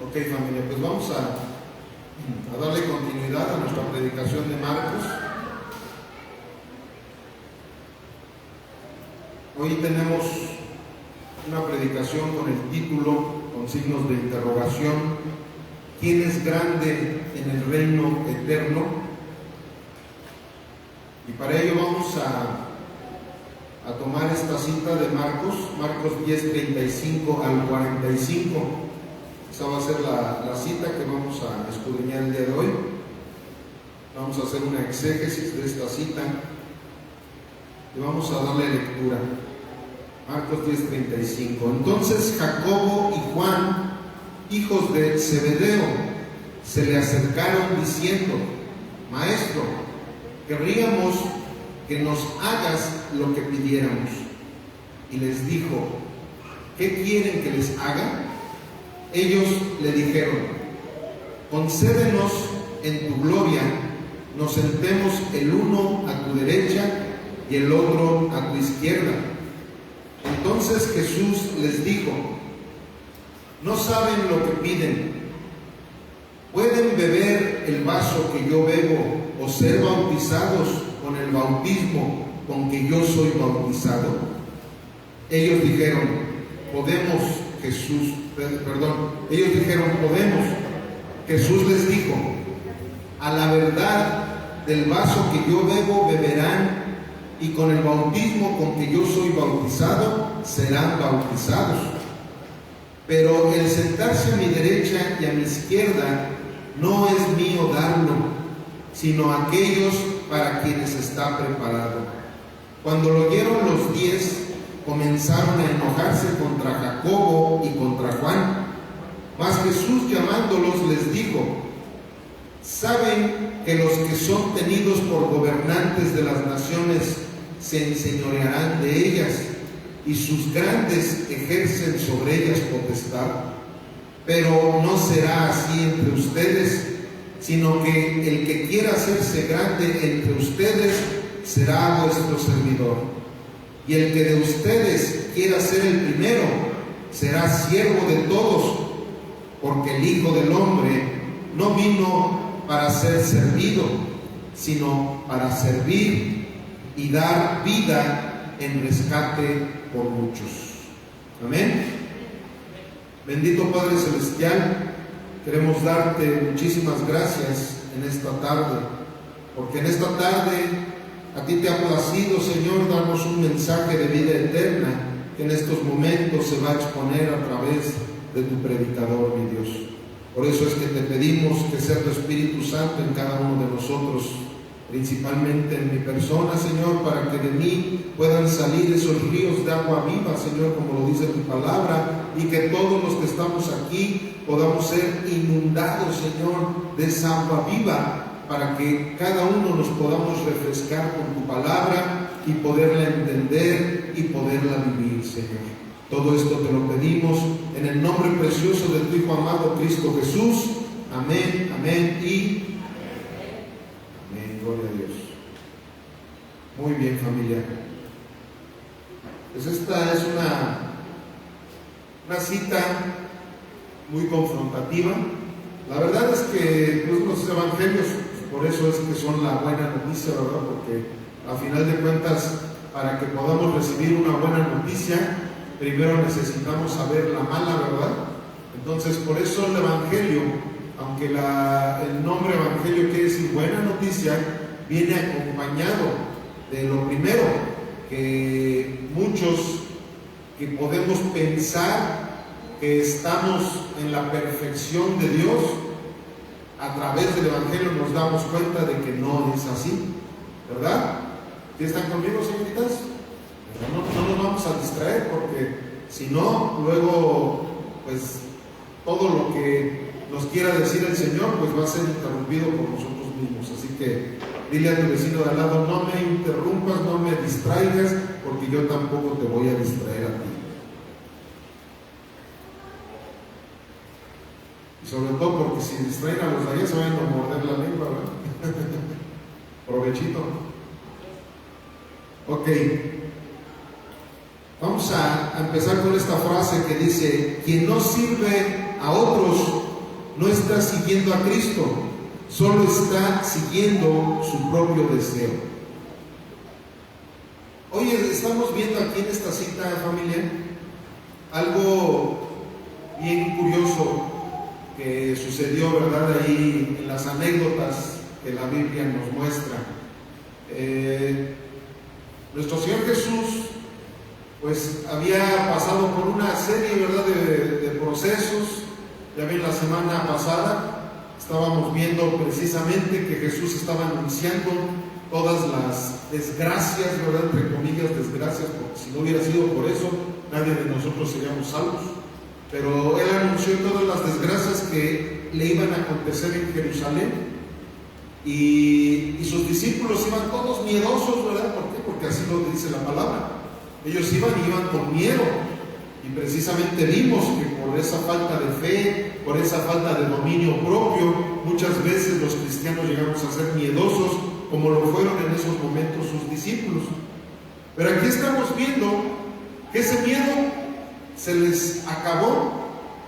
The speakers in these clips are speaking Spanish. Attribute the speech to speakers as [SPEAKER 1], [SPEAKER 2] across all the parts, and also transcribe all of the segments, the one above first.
[SPEAKER 1] Ok, familia, pues vamos a darle continuidad a nuestra predicación de Marcos. Hoy tenemos una predicación con el título, con signos de interrogación: ¿quién es grande en el reino eterno? Y para ello vamos a tomar esta cita de Marcos 10, 35 al 45. Esa va a ser la cita que vamos a escudriñar el día de hoy. Vamos a hacer una exégesis de esta cita y vamos a darle lectura. Marcos 10, 35. Entonces Jacobo y Juan, hijos de Zebedeo, se le acercaron diciendo: Maestro, querríamos que nos hagas lo que pidiéramos. Y les dijo: ¿qué quieren que les haga? Ellos le dijeron: concédenos en tu gloria, nos sentemos el uno a tu derecha y el otro a tu izquierda. Entonces Jesús les dijo: no saben lo que piden. ¿Pueden beber el vaso que yo bebo o ser bautizados con el bautismo con que yo soy bautizado? Ellos dijeron: podemos. Ellos dijeron: podemos. Jesús les dijo: a la verdad, del vaso que yo bebo beberán, y con el bautismo con que yo soy bautizado serán bautizados. Pero el sentarse a mi derecha y a mi izquierda no es mío darlo, sino aquellos para quienes está preparado. Cuando lo oyeron los 10, comenzaron a enojarse contra Jacobo y contra Juan. Mas Jesús, llamándolos, les dijo: ¿saben que los que son tenidos por gobernantes de las naciones se enseñorearán de ellas, y sus grandes ejercen sobre ellas potestad? Pero no será así entre ustedes, sino que el que quiera hacerse grande entre ustedes será vuestro servidor. Y el que de ustedes quiera ser el primero será siervo de todos, porque el Hijo del Hombre no vino para ser servido, sino para servir y dar vida en rescate por muchos. Amén. Bendito Padre Celestial, queremos darte muchísimas gracias en esta tarde, porque en esta tarde a ti te ha placido, Señor, darnos un mensaje de vida eterna que en estos momentos se va a exponer a través de tu predicador, mi Dios. Por eso es que te pedimos que sea tu Espíritu Santo en cada uno de nosotros, principalmente en mi persona, Señor, para que de mí puedan salir esos ríos de agua viva, Señor, como lo dice tu palabra, y que todos los que estamos aquí podamos ser inundados, Señor, de esa agua viva, para que cada uno nos podamos refrescar con tu palabra y poderla entender y poderla vivir, Señor. Todo esto te lo pedimos en el nombre precioso de tu Hijo amado, Cristo Jesús. Amén, amén y amén. Gloria a Dios. Muy bien, familia. Pues esta es una cita muy confrontativa. La verdad es que los evangelios, por eso es que son la buena noticia, ¿verdad? Porque a final de cuentas, para que podamos recibir una buena noticia, primero necesitamos saber la mala, ¿verdad? Entonces, por eso el evangelio, aunque el nombre evangelio quiere decir buena noticia, viene acompañado de lo primero, que muchos que podemos pensar que estamos en la perfección de Dios, a través del evangelio nos damos cuenta de que no es así, ¿verdad? ¿Sí están conmigo, señoritas? No nos vamos a distraer, porque si no, luego pues todo lo que nos quiera decir el Señor pues va a ser interrumpido por nosotros mismos. Así que dile a tu vecino de al lado: no me interrumpas, no me distraigas, porque yo tampoco te voy a distraer a ti. Y sobre todo porque si distraen a los de allá se van a morder la lengua, ¿verdad? Provechito. Ok. Vamos a empezar con esta frase que dice: quien no sirve a otros no está siguiendo a Cristo, solo está siguiendo su propio deseo. Oye, estamos viendo aquí en esta cita, familia, algo bien curioso que sucedió, ¿verdad? Ahí en las anécdotas que la Biblia nos muestra. Nuestro Señor Jesús pues había pasado por una serie, ¿verdad?, de procesos. Ya ven, la semana pasada estábamos viendo precisamente que Jesús estaba anunciando todas las desgracias, ¿verdad?, entre comillas desgracias, porque si no hubiera sido por eso, nadie de nosotros seríamos salvos. Pero Él anunció todas las desgracias que le iban a acontecer en Jerusalén, y sus discípulos iban todos miedosos, ¿verdad? ¿Por qué? Porque así lo dice la palabra. Ellos iban con miedo, y precisamente vimos que por esa falta de fe, por esa falta de dominio propio, muchas veces los cristianos llegamos a ser miedosos, como lo fueron en esos momentos sus discípulos. Pero aquí estamos viendo que ese miedo se les acabó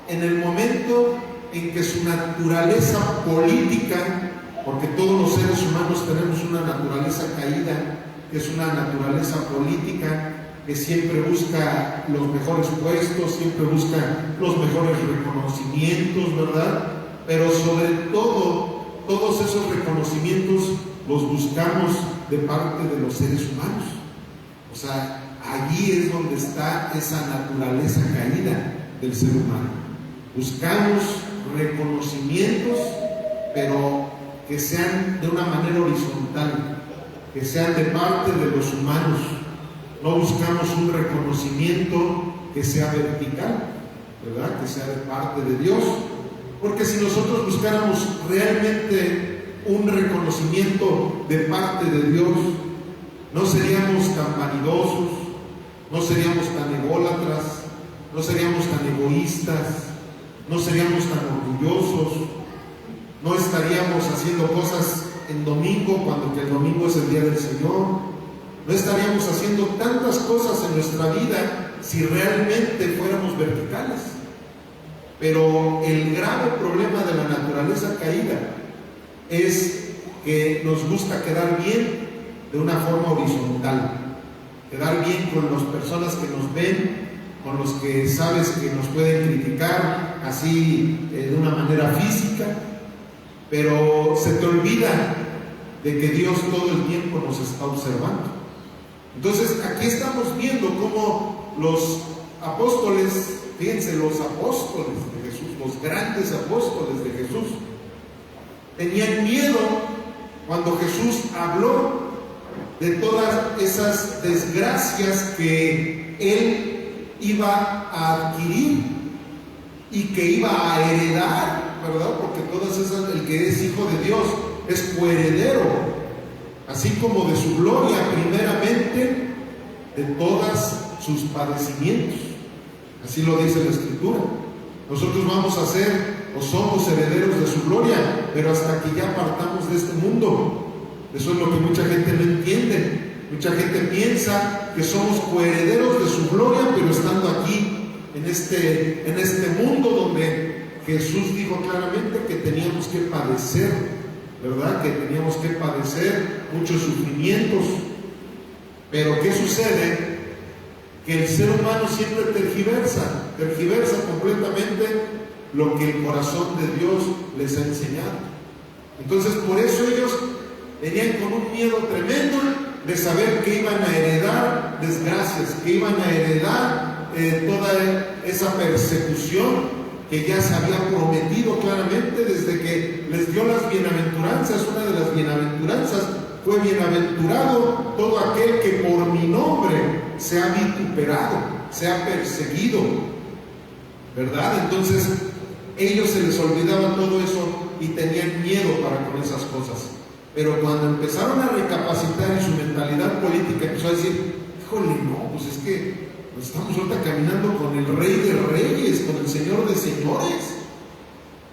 [SPEAKER 1] en el momento en que su naturaleza política, porque todos los seres humanos tenemos una naturaleza caída, que es una naturaleza política, que siempre busca los mejores puestos, siempre busca los mejores reconocimientos, ¿verdad? Pero sobre todo, todos esos reconocimientos los buscamos de parte de los seres humanos. O sea, allí es donde está esa naturaleza caída del ser humano. Buscamos reconocimientos, pero que sean de una manera horizontal, que sean de parte de los humanos. No buscamos un reconocimiento que sea vertical, ¿verdad?, que sea de parte de Dios, porque si nosotros buscáramos realmente un reconocimiento de parte de Dios, no seríamos tan vanidosos, no seríamos tan ególatras, no seríamos tan egoístas, no seríamos tan orgullosos, no estaríamos haciendo cosas en domingo cuando que el domingo es el día del Señor. No estaríamos haciendo tantas cosas en nuestra vida si realmente fuéramos verticales. Pero el grave problema de la naturaleza caída es que nos gusta quedar bien de una forma horizontal, quedar bien con las personas que nos ven, con los que sabes que nos pueden criticar así de una manera física, pero se te olvida de que Dios todo el tiempo nos está observando. Entonces aquí estamos viendo cómo los apóstoles, fíjense, los apóstoles de Jesús, los grandes apóstoles de Jesús, tenían miedo cuando Jesús habló de todas esas desgracias que Él iba a adquirir y que iba a heredar, ¿verdad? Porque todas esas, el que es hijo de Dios es coheredero, así como de su gloria, primeramente, de todas sus padecimientos. Así lo dice la Escritura. Nosotros vamos a ser o somos herederos de su gloria, pero hasta que ya partamos de este mundo. Eso es lo que mucha gente no entiende. Mucha gente piensa que somos coherederos de su gloria, pero estando aquí, en este mundo donde Jesús dijo claramente que teníamos que padecer, ¿verdad? Que teníamos que padecer muchos sufrimientos. Pero ¿qué sucede? Que el ser humano siempre tergiversa completamente lo que el corazón de Dios les ha enseñado. Entonces, por eso ellos venían con un miedo tremendo de saber que iban a heredar desgracias, que iban a heredar toda esa persecución que ya se había prometido claramente desde que les dio las bienaventuranzas. Una de las bienaventuranzas fue: bienaventurado todo aquel que por mi nombre sea vituperado, sea perseguido, ¿verdad? Entonces ellos se les olvidaba todo eso y tenían miedo para con esas cosas. Pero cuando empezaron a recapacitar en su mentalidad política, empezó a decir: híjole, no, pues es que estamos ahorita caminando con el Rey de Reyes, con el Señor de Señores.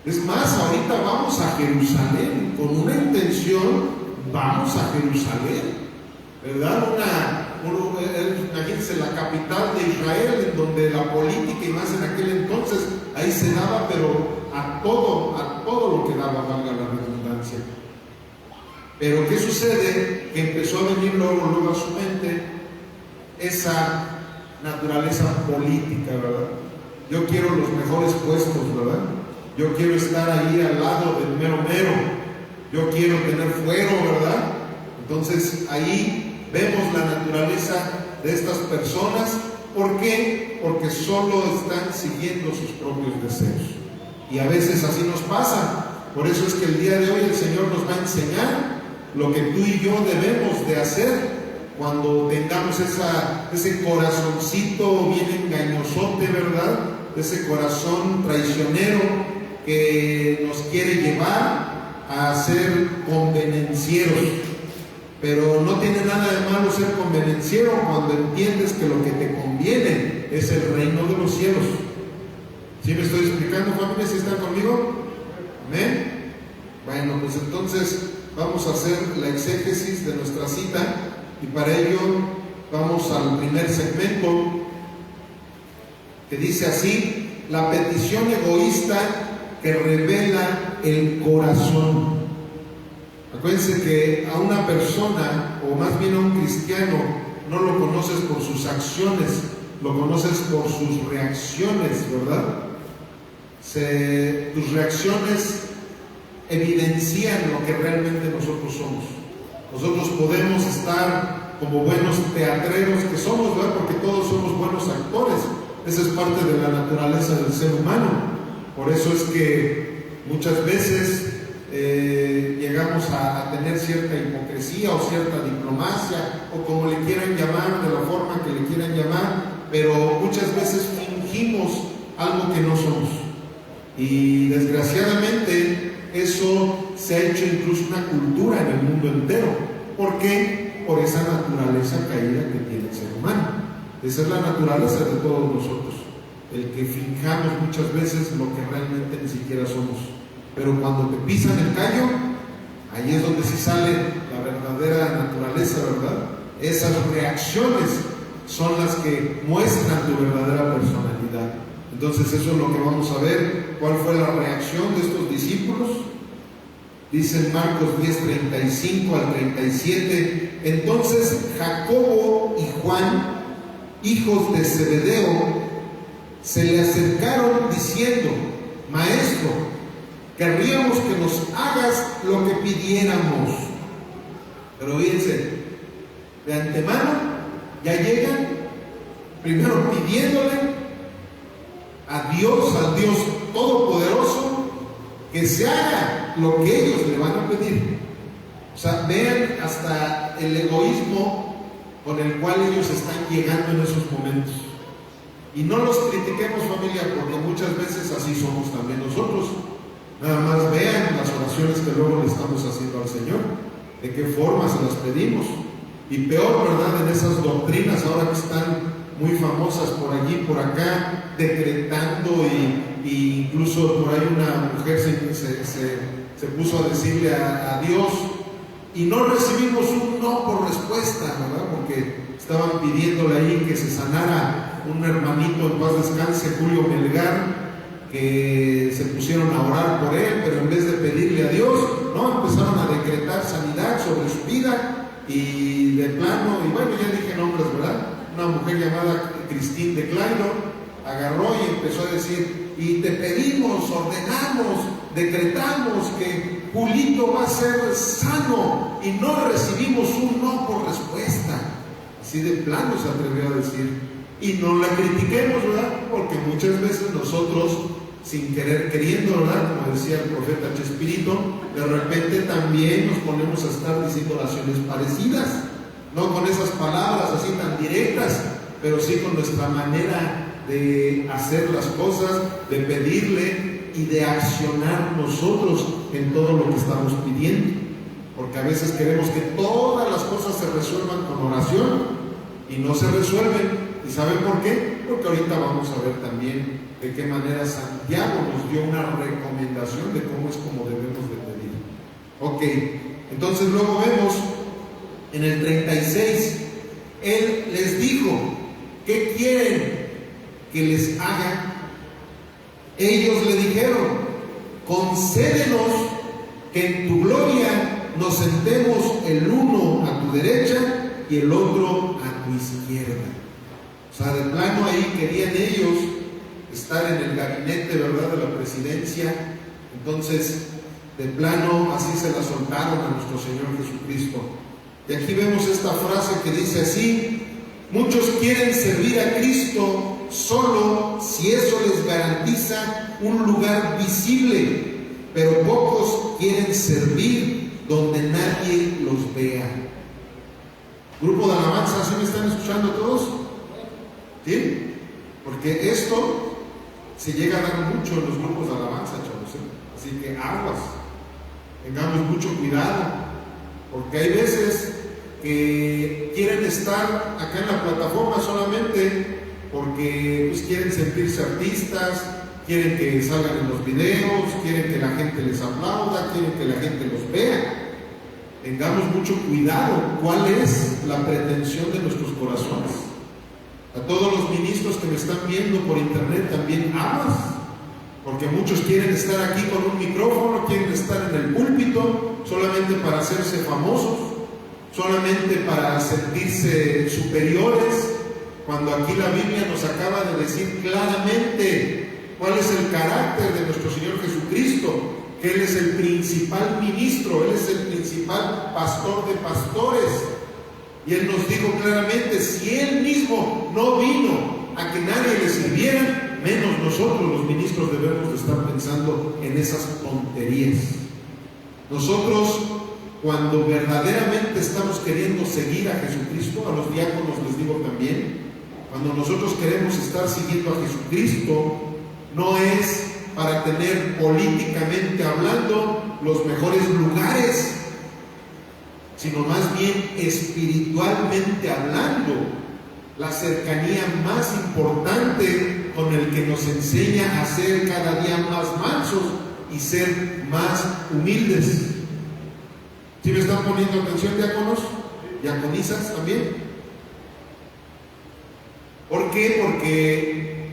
[SPEAKER 1] Es más, ahorita vamos a Jerusalén, con una intención, vamos a Jerusalén, ¿verdad? imagínense la capital de Israel, en donde la política y más en aquel entonces, ahí se daba, pero a todo lo que daba, valga la redundancia. Pero ¿qué sucede? Que empezó a venir luego a su mente esa naturaleza política, ¿verdad? Yo quiero los mejores puestos, ¿verdad? Yo quiero estar ahí al lado del mero mero. Yo quiero tener fuero, ¿verdad? Entonces ahí vemos la naturaleza de estas personas. ¿Por qué? Porque solo están siguiendo sus propios deseos. Y a veces así nos pasa. Por eso es que el día de hoy el Señor nos va a enseñar lo que tú y yo debemos de hacer cuando tengamos ese corazoncito bien engañosote, ¿verdad? Ese corazón traicionero que nos quiere llevar a ser convenencieros. Pero no tiene nada de malo ser convenenciero cuando entiendes que lo que te conviene es el reino de los cielos. ¿Sí me estoy explicando, familia? ¿Sí están conmigo? ¿Amén? Bueno, pues entonces vamos a hacer la exégesis de nuestra cita y para ello vamos al primer segmento que dice así: la petición egoísta que revela el corazón. Acuérdense que a una persona, o más bien a un cristiano, no lo conoces por sus acciones, lo conoces por sus reacciones, ¿verdad? Tus reacciones evidencian lo que realmente nosotros somos. Nosotros podemos estar como buenos teatreros que somos, ¿verdad? Porque todos somos buenos actores. Esa es parte de la naturaleza del ser humano. Por eso es que muchas veces llegamos a tener cierta hipocresía o cierta diplomacia, o como le quieran llamar, de la forma que le quieran llamar, pero muchas veces fingimos algo que no somos. Y desgraciadamente eso se ha hecho incluso una cultura en el mundo entero. ¿Por qué? Por esa naturaleza caída que tiene el ser humano. Esa es la naturaleza de todos nosotros, el que fingamos muchas veces lo que realmente ni siquiera somos. Pero cuando te pisan el callo, ahí es donde sí sale la verdadera naturaleza, ¿verdad? Esas reacciones son las que muestran tu verdadera personalidad. Entonces eso es lo que vamos a ver. ¿Cuál fue la reacción de estos discípulos? Dice en Marcos 10:35 al 37: entonces Jacobo y Juan, hijos de Zebedeo, se le acercaron diciendo: Maestro, querríamos que nos hagas lo que pidiéramos. Pero fíjense, de antemano ya llegan primero pidiéndole a Dios, al Dios Todopoderoso, que se haga lo que ellos le van a pedir. O sea, vean hasta el egoísmo con el cual ellos están llegando en esos momentos. Y no los critiquemos, familia, porque muchas veces así somos también nosotros. Nada más vean las oraciones que luego le estamos haciendo al Señor, de qué forma se las pedimos. Y peor, ¿verdad?, en esas doctrinas ahora que están muy famosas por allí, por acá, decretando, y incluso por ahí una mujer se puso a decirle a Dios, y no recibimos un no por respuesta, ¿verdad? Porque estaban pidiéndole ahí que se sanara un hermanito, en paz descanse, Julio Melgar, que se pusieron a orar por él, pero en vez de pedirle a Dios, no, empezaron a decretar sanidad sobre su vida, y de plano, y bueno, ya dije nombres, ¿verdad? Una mujer llamada Christine de Clairo agarró y empezó a decir: y te pedimos, ordenamos, decretamos que Julito va a ser sano, y no recibimos un no por respuesta. Así de plano se atrevió a decir. Y no la critiquemos, ¿verdad? Porque muchas veces nosotros, sin querer queriendo, ¿verdad?, como decía el profeta Chespirito, de repente también nos ponemos a estar diciendo oraciones parecidas, no con esas palabras así tan directas, pero sí con nuestra manera de hacer las cosas, de pedirle y de accionar nosotros en todo lo que estamos pidiendo. Porque a veces queremos que todas las cosas se resuelvan con oración y no se resuelven. ¿Y saben por qué? Porque ahorita vamos a ver también de qué manera Santiago nos dio una recomendación de cómo es como debemos de pedir. Ok, entonces luego vemos en el 36, Él les dijo: ¿qué quieren que les haga? Ellos le dijeron: concédenos que en tu gloria nos sentemos el uno a tu derecha y el otro a tu izquierda. O sea, de plano ahí querían ellos estar en el gabinete, ¿verdad?, de la presidencia. Entonces, de plano así se la soltaron a nuestro Señor Jesucristo. Y aquí vemos esta frase que dice así: muchos quieren servir a Cristo solo si eso les garantiza un lugar visible, pero pocos quieren servir donde nadie los vea. Grupo de alabanza, ¿sí me están escuchando todos? ¿Sí? Porque esto se llega a dar mucho en los grupos de alabanza, chavos, ¿eh? Así que aguas, tengamos mucho cuidado, porque hay veces que quieren estar acá en la plataforma solamente porque pues, quieren sentirse artistas, quieren que salgan en los videos, quieren que la gente les aplauda, quieren que la gente los vea. Tengamos mucho cuidado cuál es la pretensión de nuestros corazones. A todos los ministros que me están viendo por internet también amas, porque muchos quieren estar aquí con un micrófono, quieren estar en el púlpito solamente para hacerse famosos, solamente para sentirse superiores, cuando aquí la Biblia nos acaba de decir claramente cuál es el carácter de nuestro Señor Jesucristo, que Él es el principal ministro, Él es el principal pastor de pastores. Y Él nos dijo claramente: si Él mismo no vino a que nadie le sirviera, menos nosotros los ministros debemos de estar pensando en esas tonterías. Nosotros, cuando verdaderamente estamos queriendo seguir a Jesucristo, a los diáconos les digo también, cuando nosotros queremos estar siguiendo a Jesucristo, no es para tener políticamente hablando los mejores lugares, sino más bien espiritualmente hablando, la cercanía más importante con el que nos enseña a ser cada día más mansos y ser más humildes. ¿Sí me están poniendo atención, diáconos? ¿Diaconisas también? ¿Por qué? Porque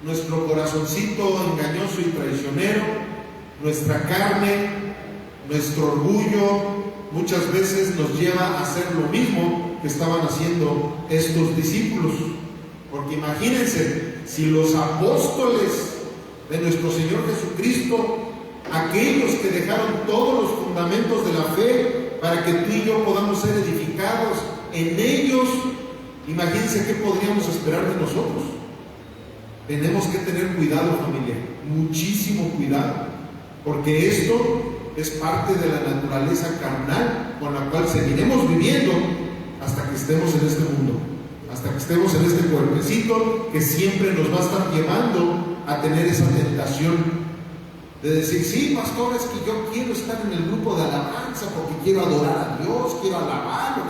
[SPEAKER 1] nuestro corazoncito engañoso y traicionero, nuestra carne, nuestro orgullo, muchas veces nos lleva a hacer lo mismo que estaban haciendo estos discípulos. Porque imagínense, si los apóstoles de nuestro Señor Jesucristo, aquellos que dejaron todos los fundamentos de la fe para que tú y yo podamos ser edificados en ellos, imagínense qué podríamos esperar de nosotros. Tenemos que tener cuidado, familia, muchísimo cuidado, porque esto es parte de la naturaleza carnal con la cual seguiremos viviendo hasta que estemos en este mundo, hasta que estemos en este cuerpecito que siempre nos va a estar llevando a tener esa tentación de decir: sí, pastor, es que yo quiero estar en el grupo de alabanza porque quiero adorar a Dios, quiero alabar,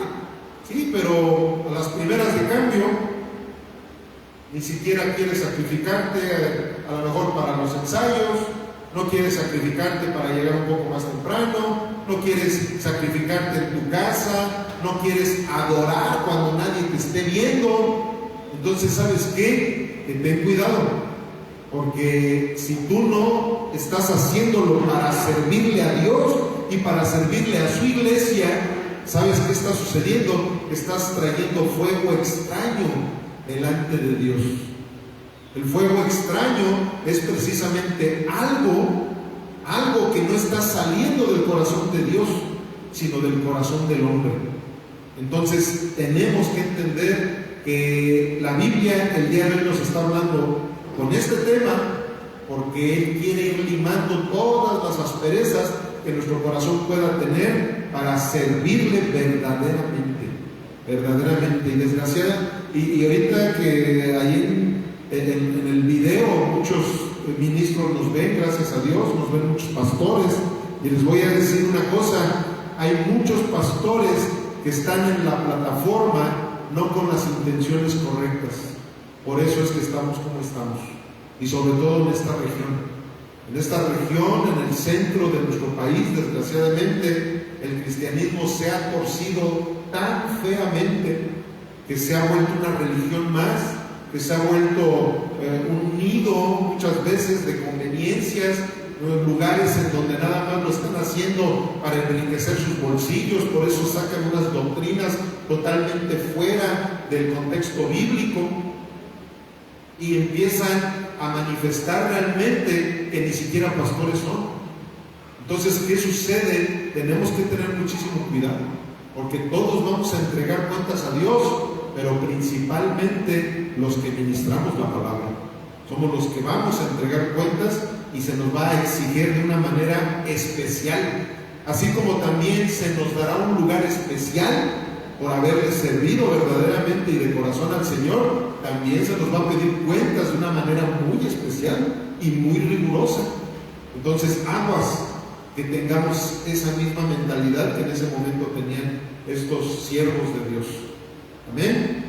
[SPEAKER 1] sí, pero a las primeras de cambio ni siquiera quieres sacrificarte, a lo mejor para los ensayos, no quieres sacrificarte para llegar un poco más temprano, no quieres sacrificarte en tu casa, no quieres adorar cuando nadie te esté viendo. Entonces, ¿sabes qué? Que ten cuidado, porque si tú no estás haciéndolo para servirle a Dios y para servirle a su iglesia, ¿sabes qué está sucediendo? Estás trayendo fuego extraño delante de Dios. El fuego extraño es precisamente algo que no está saliendo del corazón de Dios, sino del corazón del hombre. Entonces tenemos que entender que la Biblia el día de hoy nos está hablando con este tema, porque Él quiere ir limando todas las asperezas que nuestro corazón pueda tener para servirle verdaderamente. Y desgraciadamente, y ahorita que ahí en el video muchos ministros nos ven, gracias a Dios, nos ven muchos pastores, y les voy a decir una cosa: hay muchos pastores que están en la plataforma no con las intenciones correctas. Por eso es que estamos como estamos, y sobre todo en esta región. En esta región, en el centro de nuestro país, desgraciadamente, el cristianismo se ha torcido tan feamente que se ha vuelto una religión más, que se ha vuelto un nido muchas veces de conveniencias, lugares en donde nada más lo están haciendo para enriquecer sus bolsillos, por eso sacan unas doctrinas totalmente fuera del contexto bíblico y empiezan a manifestar realmente que ni siquiera pastores son. Entonces, ¿qué sucede? Tenemos que tener muchísimo cuidado, porque todos vamos a entregar cuentas a Dios, pero principalmente los que ministramos la palabra. Somos los que vamos a entregar cuentas y se nos va a exigir de una manera especial, así como también se nos dará un lugar especial por haberle servido verdaderamente y de corazón al Señor. También se nos va a pedir cuentas de una manera muy especial y muy rigurosa. Entonces, aguas que tengamos esa misma mentalidad que en ese momento tenían estos siervos de Dios. Amén.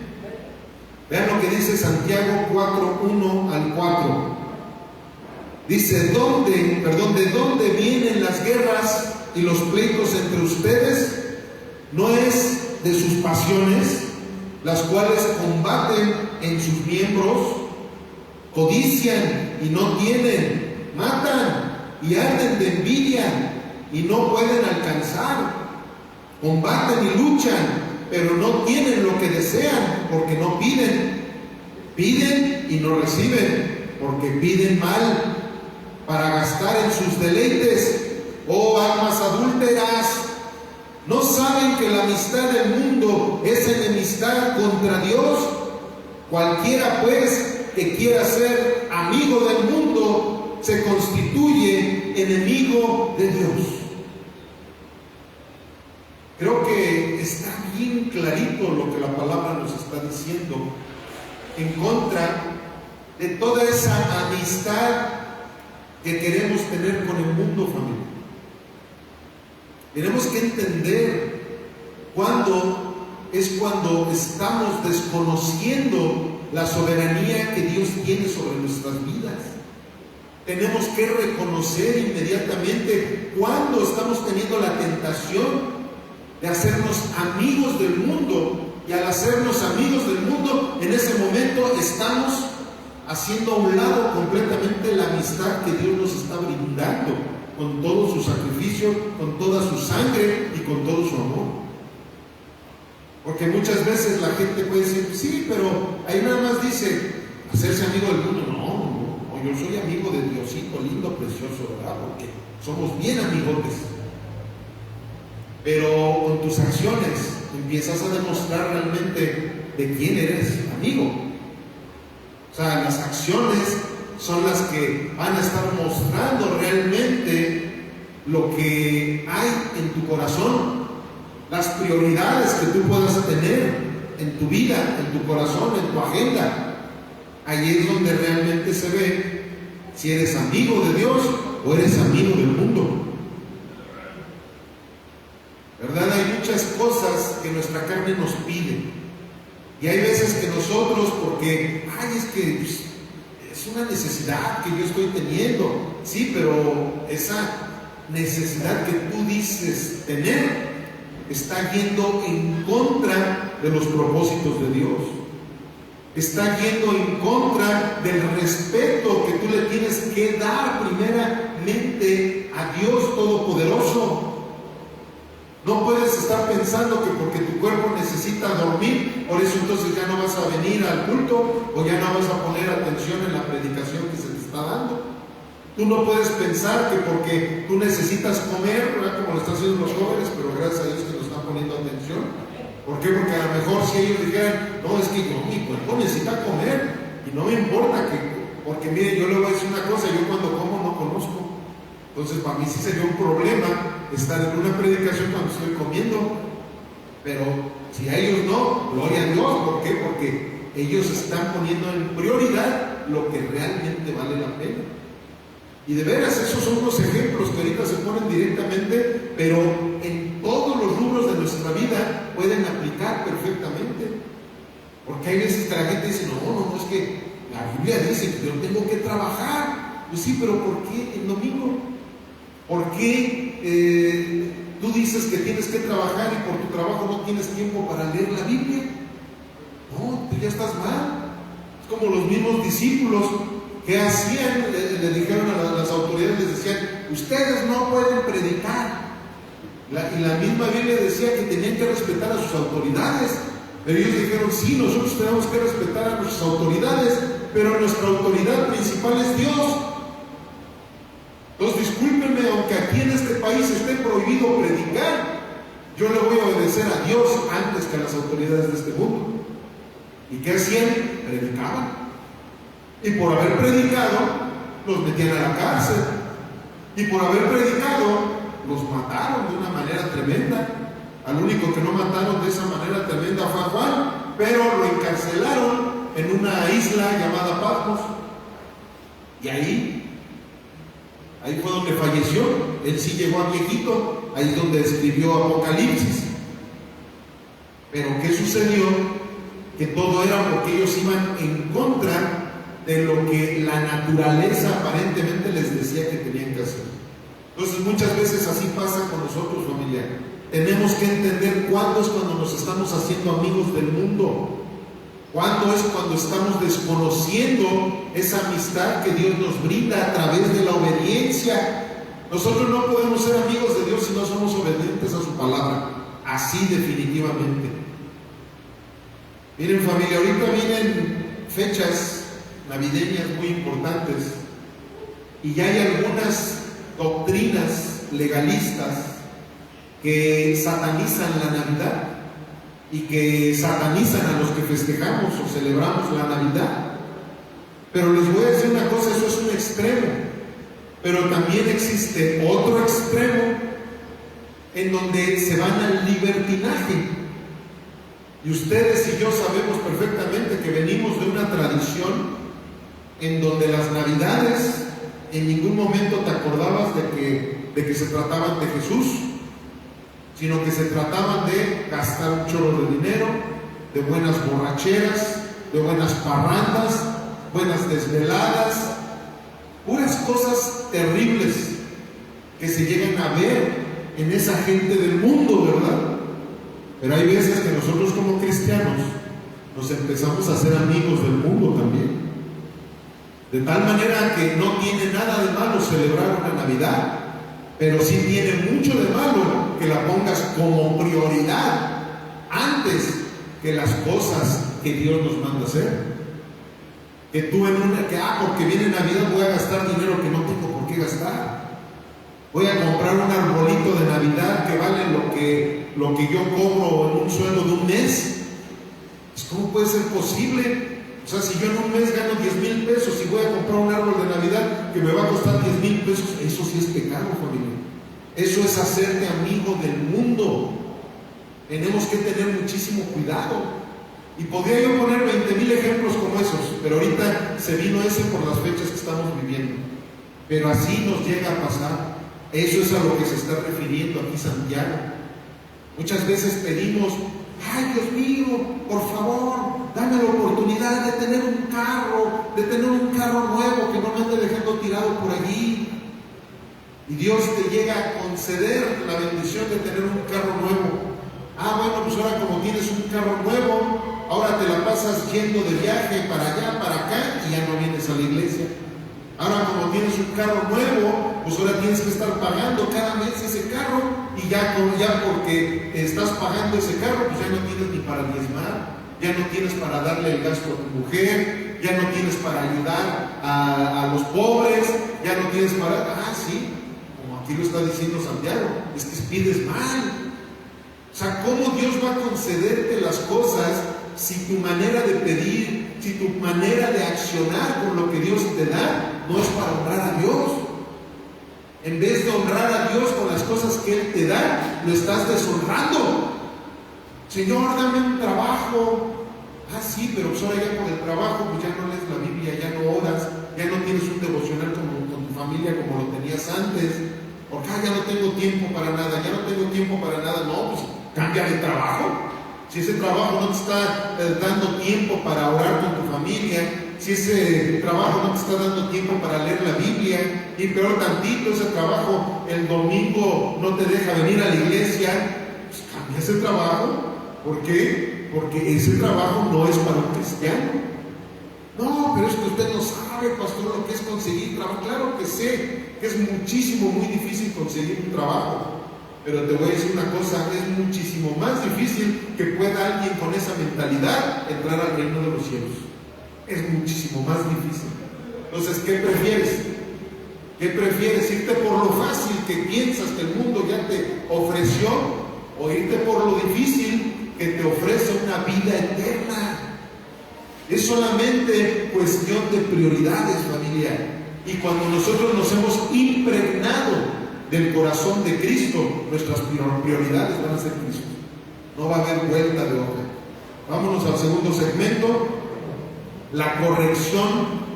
[SPEAKER 1] Vean lo que dice Santiago 4:1 al 4. Dice, ¿de dónde vienen las guerras y los pleitos entre ustedes? ¿No es de sus pasiones, las cuales combaten en sus miembros? Codician y no tienen, matan y arden de envidia y no pueden alcanzar, combaten y luchan, pero no tienen lo que desean, porque no piden. Piden y no reciben, porque piden mal, para gastar en sus deleites. Oh almas adúlteras, ¿no saben que la amistad del mundo es enemistad contra Dios? Cualquiera pues que quiera ser amigo del mundo se constituye enemigo de Dios. Creo que está bien clarito lo que la palabra nos está diciendo en contra de toda esa amistad que queremos tener con el mundo, familia. Tenemos que entender cuando estamos desconociendo la soberanía que Dios tiene sobre nuestras vidas. Tenemos que reconocer inmediatamente cuando estamos teniendo la tentación de hacernos amigos del mundo, y al hacernos amigos del mundo, en ese momento estamos haciendo a un lado completamente la amistad que Dios nos está brindando, con todo su sacrificio, con toda su sangre y con todo su amor. Porque muchas veces la gente puede decir, sí, pero ahí nada más dice hacerse amigo del mundo. No, yo soy amigo de Diosito lindo, precioso, ¿verdad? Porque somos bien amigotes. Pero con tus acciones empiezas a demostrar realmente de quién eres amigo. O sea, las acciones son las que van a estar mostrando realmente lo que hay en tu corazón, las prioridades que tú puedas tener en tu vida, en tu corazón, en tu agenda. Ahí es donde realmente se ve si eres amigo de Dios o eres amigo del mundo. ¿Verdad? Hay muchas cosas que nuestra carne nos pide. Y hay veces que nosotros, porque, es que es una necesidad que yo estoy teniendo. Sí, pero esa necesidad que tú dices tener está yendo en contra de los propósitos de Dios. Está yendo en contra del respeto que tú le tienes que dar primeramente a Dios Todopoderoso. No puedes estar pensando que porque tu cuerpo necesita dormir, por eso entonces ya no vas a venir al culto o ya no vas a poner atención en la predicación que se te está dando. Tú no puedes pensar que porque tú necesitas comer, ¿verdad? Como lo están haciendo los jóvenes, pero gracias a Dios que nos están poniendo atención. ¿Por qué? Porque a lo mejor si ellos dijeran, no, es que mi cuerpo necesita comer y no me importa porque mire, yo le voy a decir una cosa, yo cuando como no conozco. Entonces para mí sí sería un problema estar en una predicación cuando estoy comiendo, pero si a ellos no, gloria a Dios. ¿Por qué? Porque ellos están poniendo en prioridad lo que realmente vale la pena. Y de veras, esos son unos ejemplos que ahorita se ponen directamente, pero en todos los rubros de nuestra vida pueden aplicar perfectamente. Porque hay veces que la gente dice, no, es que la Biblia dice que yo tengo que trabajar. Pues sí, pero ¿por qué el domingo? ¿Por qué tú dices que tienes que trabajar y por tu trabajo no tienes tiempo para leer la Biblia? No, tú ya estás mal. Es como los mismos discípulos que hacían, le dijeron a las autoridades, les decían, ustedes no pueden predicar. Y la misma Biblia decía que tenían que respetar a sus autoridades. Pero ellos dijeron, sí, nosotros tenemos que respetar a nuestras autoridades, pero nuestra autoridad principal es Dios. Entonces, discúlpenme, aunque aquí en este país esté prohibido predicar, yo le voy a obedecer a Dios antes que a las autoridades de este mundo. ¿Y qué hacían? Predicaban. Y por haber predicado, los metían a la cárcel. Y por haber predicado, los mataron de una manera tremenda. Al único que no mataron de esa manera tremenda fue a Juan, pero lo encarcelaron en una isla llamada Patmos. Y ahí fue donde falleció. Él sí llegó a viejito, ahí es donde escribió Apocalipsis. Pero ¿qué sucedió? Que todo era porque ellos iban en contra de lo que la naturaleza aparentemente les decía que tenían que hacer. Entonces muchas veces así pasa con nosotros, familia. Tenemos que entender cuándo es cuando nos estamos haciendo amigos del mundo, cuándo es cuando estamos desconociendo esa amistad que Dios nos brinda a través de la obediencia. Nosotros no podemos ser amigos de Dios si no somos obedientes a su palabra, así definitivamente. Miren, familia, ahorita vienen fechas navideñas muy importantes y ya hay algunas doctrinas legalistas que satanizan la Navidad y que satanizan a los que festejamos o celebramos la Navidad. Pero les voy a decir una cosa, eso es un extremo, pero también existe otro extremo en donde se van al libertinaje. Y ustedes y yo sabemos perfectamente que venimos de una tradición en donde las Navidades en ningún momento te acordabas de que se trataban de Jesús, sino que se trataban de gastar un chorro de dinero, de buenas borracheras, de buenas parrandas, buenas desveladas, puras cosas terribles que se llegan a ver en esa gente del mundo, ¿verdad? Pero hay veces que nosotros como cristianos nos empezamos a hacer amigos del mundo también. De tal manera que no tiene nada de malo celebrar una Navidad, pero sí tiene mucho de malo que la pongas como prioridad antes que las cosas que Dios nos manda hacer. Que tú porque viene Navidad voy a gastar dinero que no tengo por qué gastar. Voy a comprar un arbolito de Navidad que vale lo que yo cobro en un sueldo de un mes. Pues, ¿cómo puede ser posible? O sea, si yo en un mes gano 10,000 pesos y voy a comprar un árbol de Navidad que me va a costar 10,000 pesos, eso sí es pecado, familia. Eso es hacerte amigo del mundo. Tenemos que tener muchísimo cuidado. Y podría yo poner 20,000 ejemplos como esos, pero ahorita se vino ese por las fechas que estamos viviendo. Pero así nos llega a pasar. Eso es a lo que se está refiriendo aquí Santiago. Muchas veces pedimos, ay Dios mío, por favor, dame la oportunidad de tener un carro nuevo que no me ande dejando tirado por allí. Y Dios te llega a conceder la bendición de tener un carro nuevo. Bueno, pues ahora como tienes un carro nuevo, ahora te la pasas yendo de viaje para allá, para acá, y ya no vienes a la iglesia. Ahora como tienes un carro nuevo, pues ahora tienes que estar pagando cada mes ese carro, y ya porque estás pagando ese carro, pues ya no tienes ni para diezmar, ya no tienes para darle el gasto a tu mujer, ya no tienes para ayudar a los pobres, ya no tienes para... sí, como aquí lo está diciendo Santiago, es que pides mal. O sea, ¿cómo Dios va a concederte las cosas si tu manera de pedir, si tu manera de accionar con lo que Dios te da no es para honrar a Dios? En vez de honrar a Dios con las cosas que Él te da, lo estás deshonrando. Señor, dame un trabajo. Sí, pero pues ahora ya con el trabajo pues ya no lees la Biblia, ya no oras, ya no tienes un devocional con tu familia como lo tenías antes. Porque ya no tengo tiempo para nada, No, pues cambia de trabajo. Si ese trabajo no te está dando tiempo para orar con tu familia, si ese trabajo no te está dando tiempo para leer la Biblia, y peor tantito, ese trabajo el domingo no te deja venir a la iglesia, pues cambia ese trabajo. ¿Por qué? Porque ese trabajo no es para un cristiano. No, pero es que usted no sabe, pastor, lo que es conseguir trabajo. Claro que sé que es muchísimo, muy difícil conseguir un trabajo. Pero te voy a decir una cosa, es muchísimo más difícil que pueda alguien con esa mentalidad entrar al reino de los cielos. Es muchísimo más difícil. Entonces, ¿qué prefieres? ¿Qué prefieres? ¿Irte por lo fácil que piensas que el mundo ya te ofreció? ¿O irte por lo difícil que te ofrece una vida eterna? Es solamente cuestión de prioridades, familia. Y cuando nosotros nos hemos impregnado del corazón de Cristo, nuestras prioridades van a ser Cristo. No va a haber vuelta de hoja. Vámonos al segundo segmento: la corrección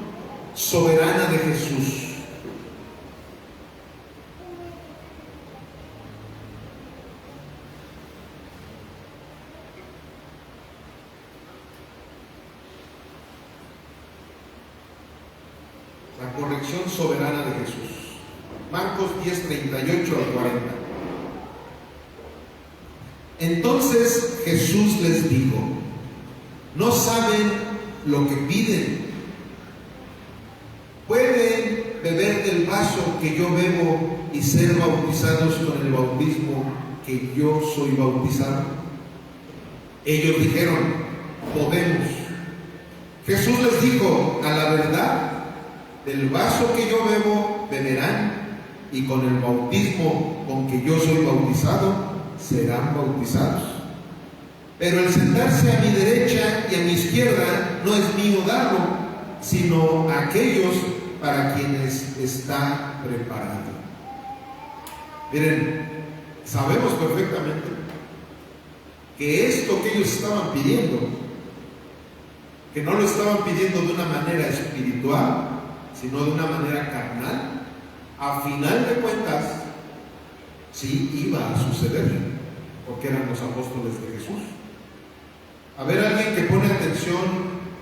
[SPEAKER 1] soberana de Jesús. La corrección soberana de Jesús. Marcos 10, 38 al 40. Entonces Jesús les dijo: no saben lo que piden. ¿Pueden beber del vaso que yo bebo y ser bautizados con el bautismo que yo soy bautizado? Ellos dijeron: podemos. Jesús les dijo: a la verdad, del vaso que yo bebo beberán, y con el bautismo con que yo soy bautizado serán bautizados. Pero el sentarse a mi derecha y a mi izquierda no es mío darlo, sino a aquellos para quienes está preparado. Miren, sabemos perfectamente que esto que ellos estaban pidiendo, que no lo estaban pidiendo de una manera espiritual, sino de una manera carnal, a final de cuentas sí iba a suceder, porque eran los apóstoles de Jesús. A ver, alguien que pone atención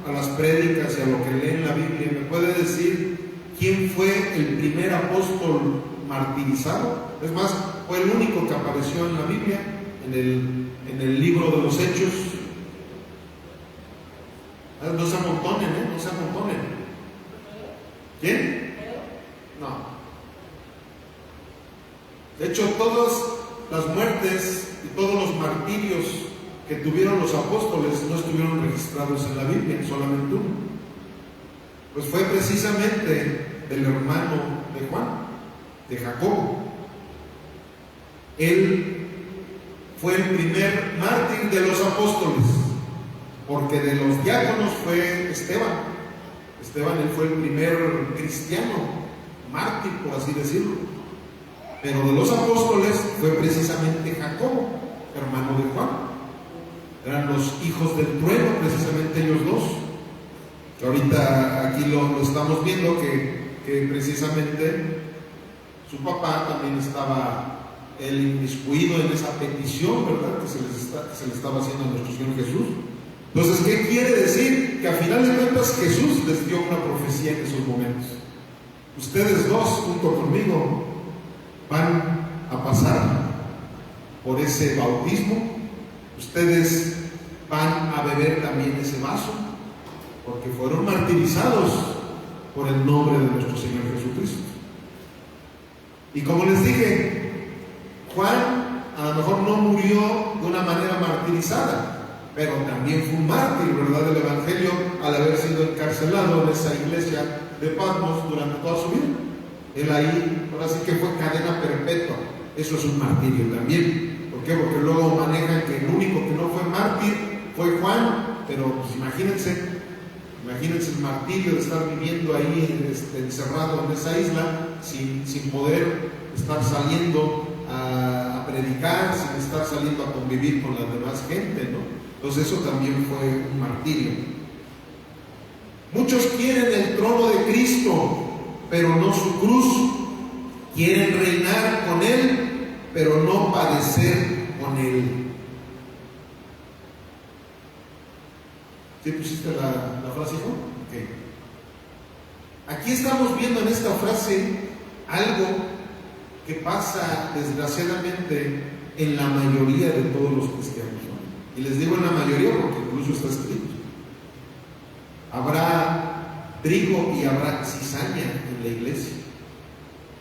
[SPEAKER 1] a las prédicas y a lo que lee en la Biblia, ¿me puede decir quién fue el primer apóstol martirizado? Es más, fue el único que apareció en la Biblia, en el libro de los Hechos. No se amontonen, no se amontonen. ¿Quién? No. De hecho, todas las muertes y todos los martirios que tuvieron los apóstoles no estuvieron registrados en la Biblia, solamente uno. Pues fue precisamente del hermano de Juan, de Jacobo. Él fue el primer mártir de los apóstoles, porque de los diáconos fue Esteban. Esteban, él fue el primer cristiano, mártir, por así decirlo. Pero de los apóstoles fue precisamente Jacobo, hermano de Juan. Eran los hijos del trueno, precisamente ellos dos. Que ahorita aquí lo estamos viendo, que precisamente su papá también estaba él inmiscuido en esa petición, ¿verdad?, que se le estaba haciendo a nuestro Señor Jesús. Entonces, ¿qué quiere decir? Que a final de cuentas Jesús les dio una profecía en esos momentos. Ustedes dos, junto conmigo, van a pasar por ese bautismo. Ustedes van a beber también ese vaso, porque fueron martirizados por el nombre de nuestro Señor Jesucristo. Y como les dije, Juan a lo mejor no murió de una manera martirizada, pero también fue un mártir, ¿verdad?, del Evangelio, al haber sido encarcelado en esa iglesia de Patmos durante toda su vida. Él ahí, ahora sí que fue cadena perpetua. Eso es un martirio también. ¿Por qué? Porque luego manejan que el único que no fue mártir fue Juan, pero pues imagínense el martirio de estar viviendo ahí encerrado en esa isla, sin poder estar saliendo a predicar, sin estar saliendo a convivir con la demás gente, ¿no? Entonces eso también fue un martirio. Muchos quieren el trono de Cristo, pero no su cruz. Quieren reinar con Él, pero no padecer con Él. ¿Sí pusiste la frase, no? Okay. Aquí estamos viendo en esta frase algo que pasa desgraciadamente en la mayoría de todos los cristianos, ¿no? Y les digo en la mayoría porque incluso está escrito. Habrá trigo y habrá cizaña en la iglesia.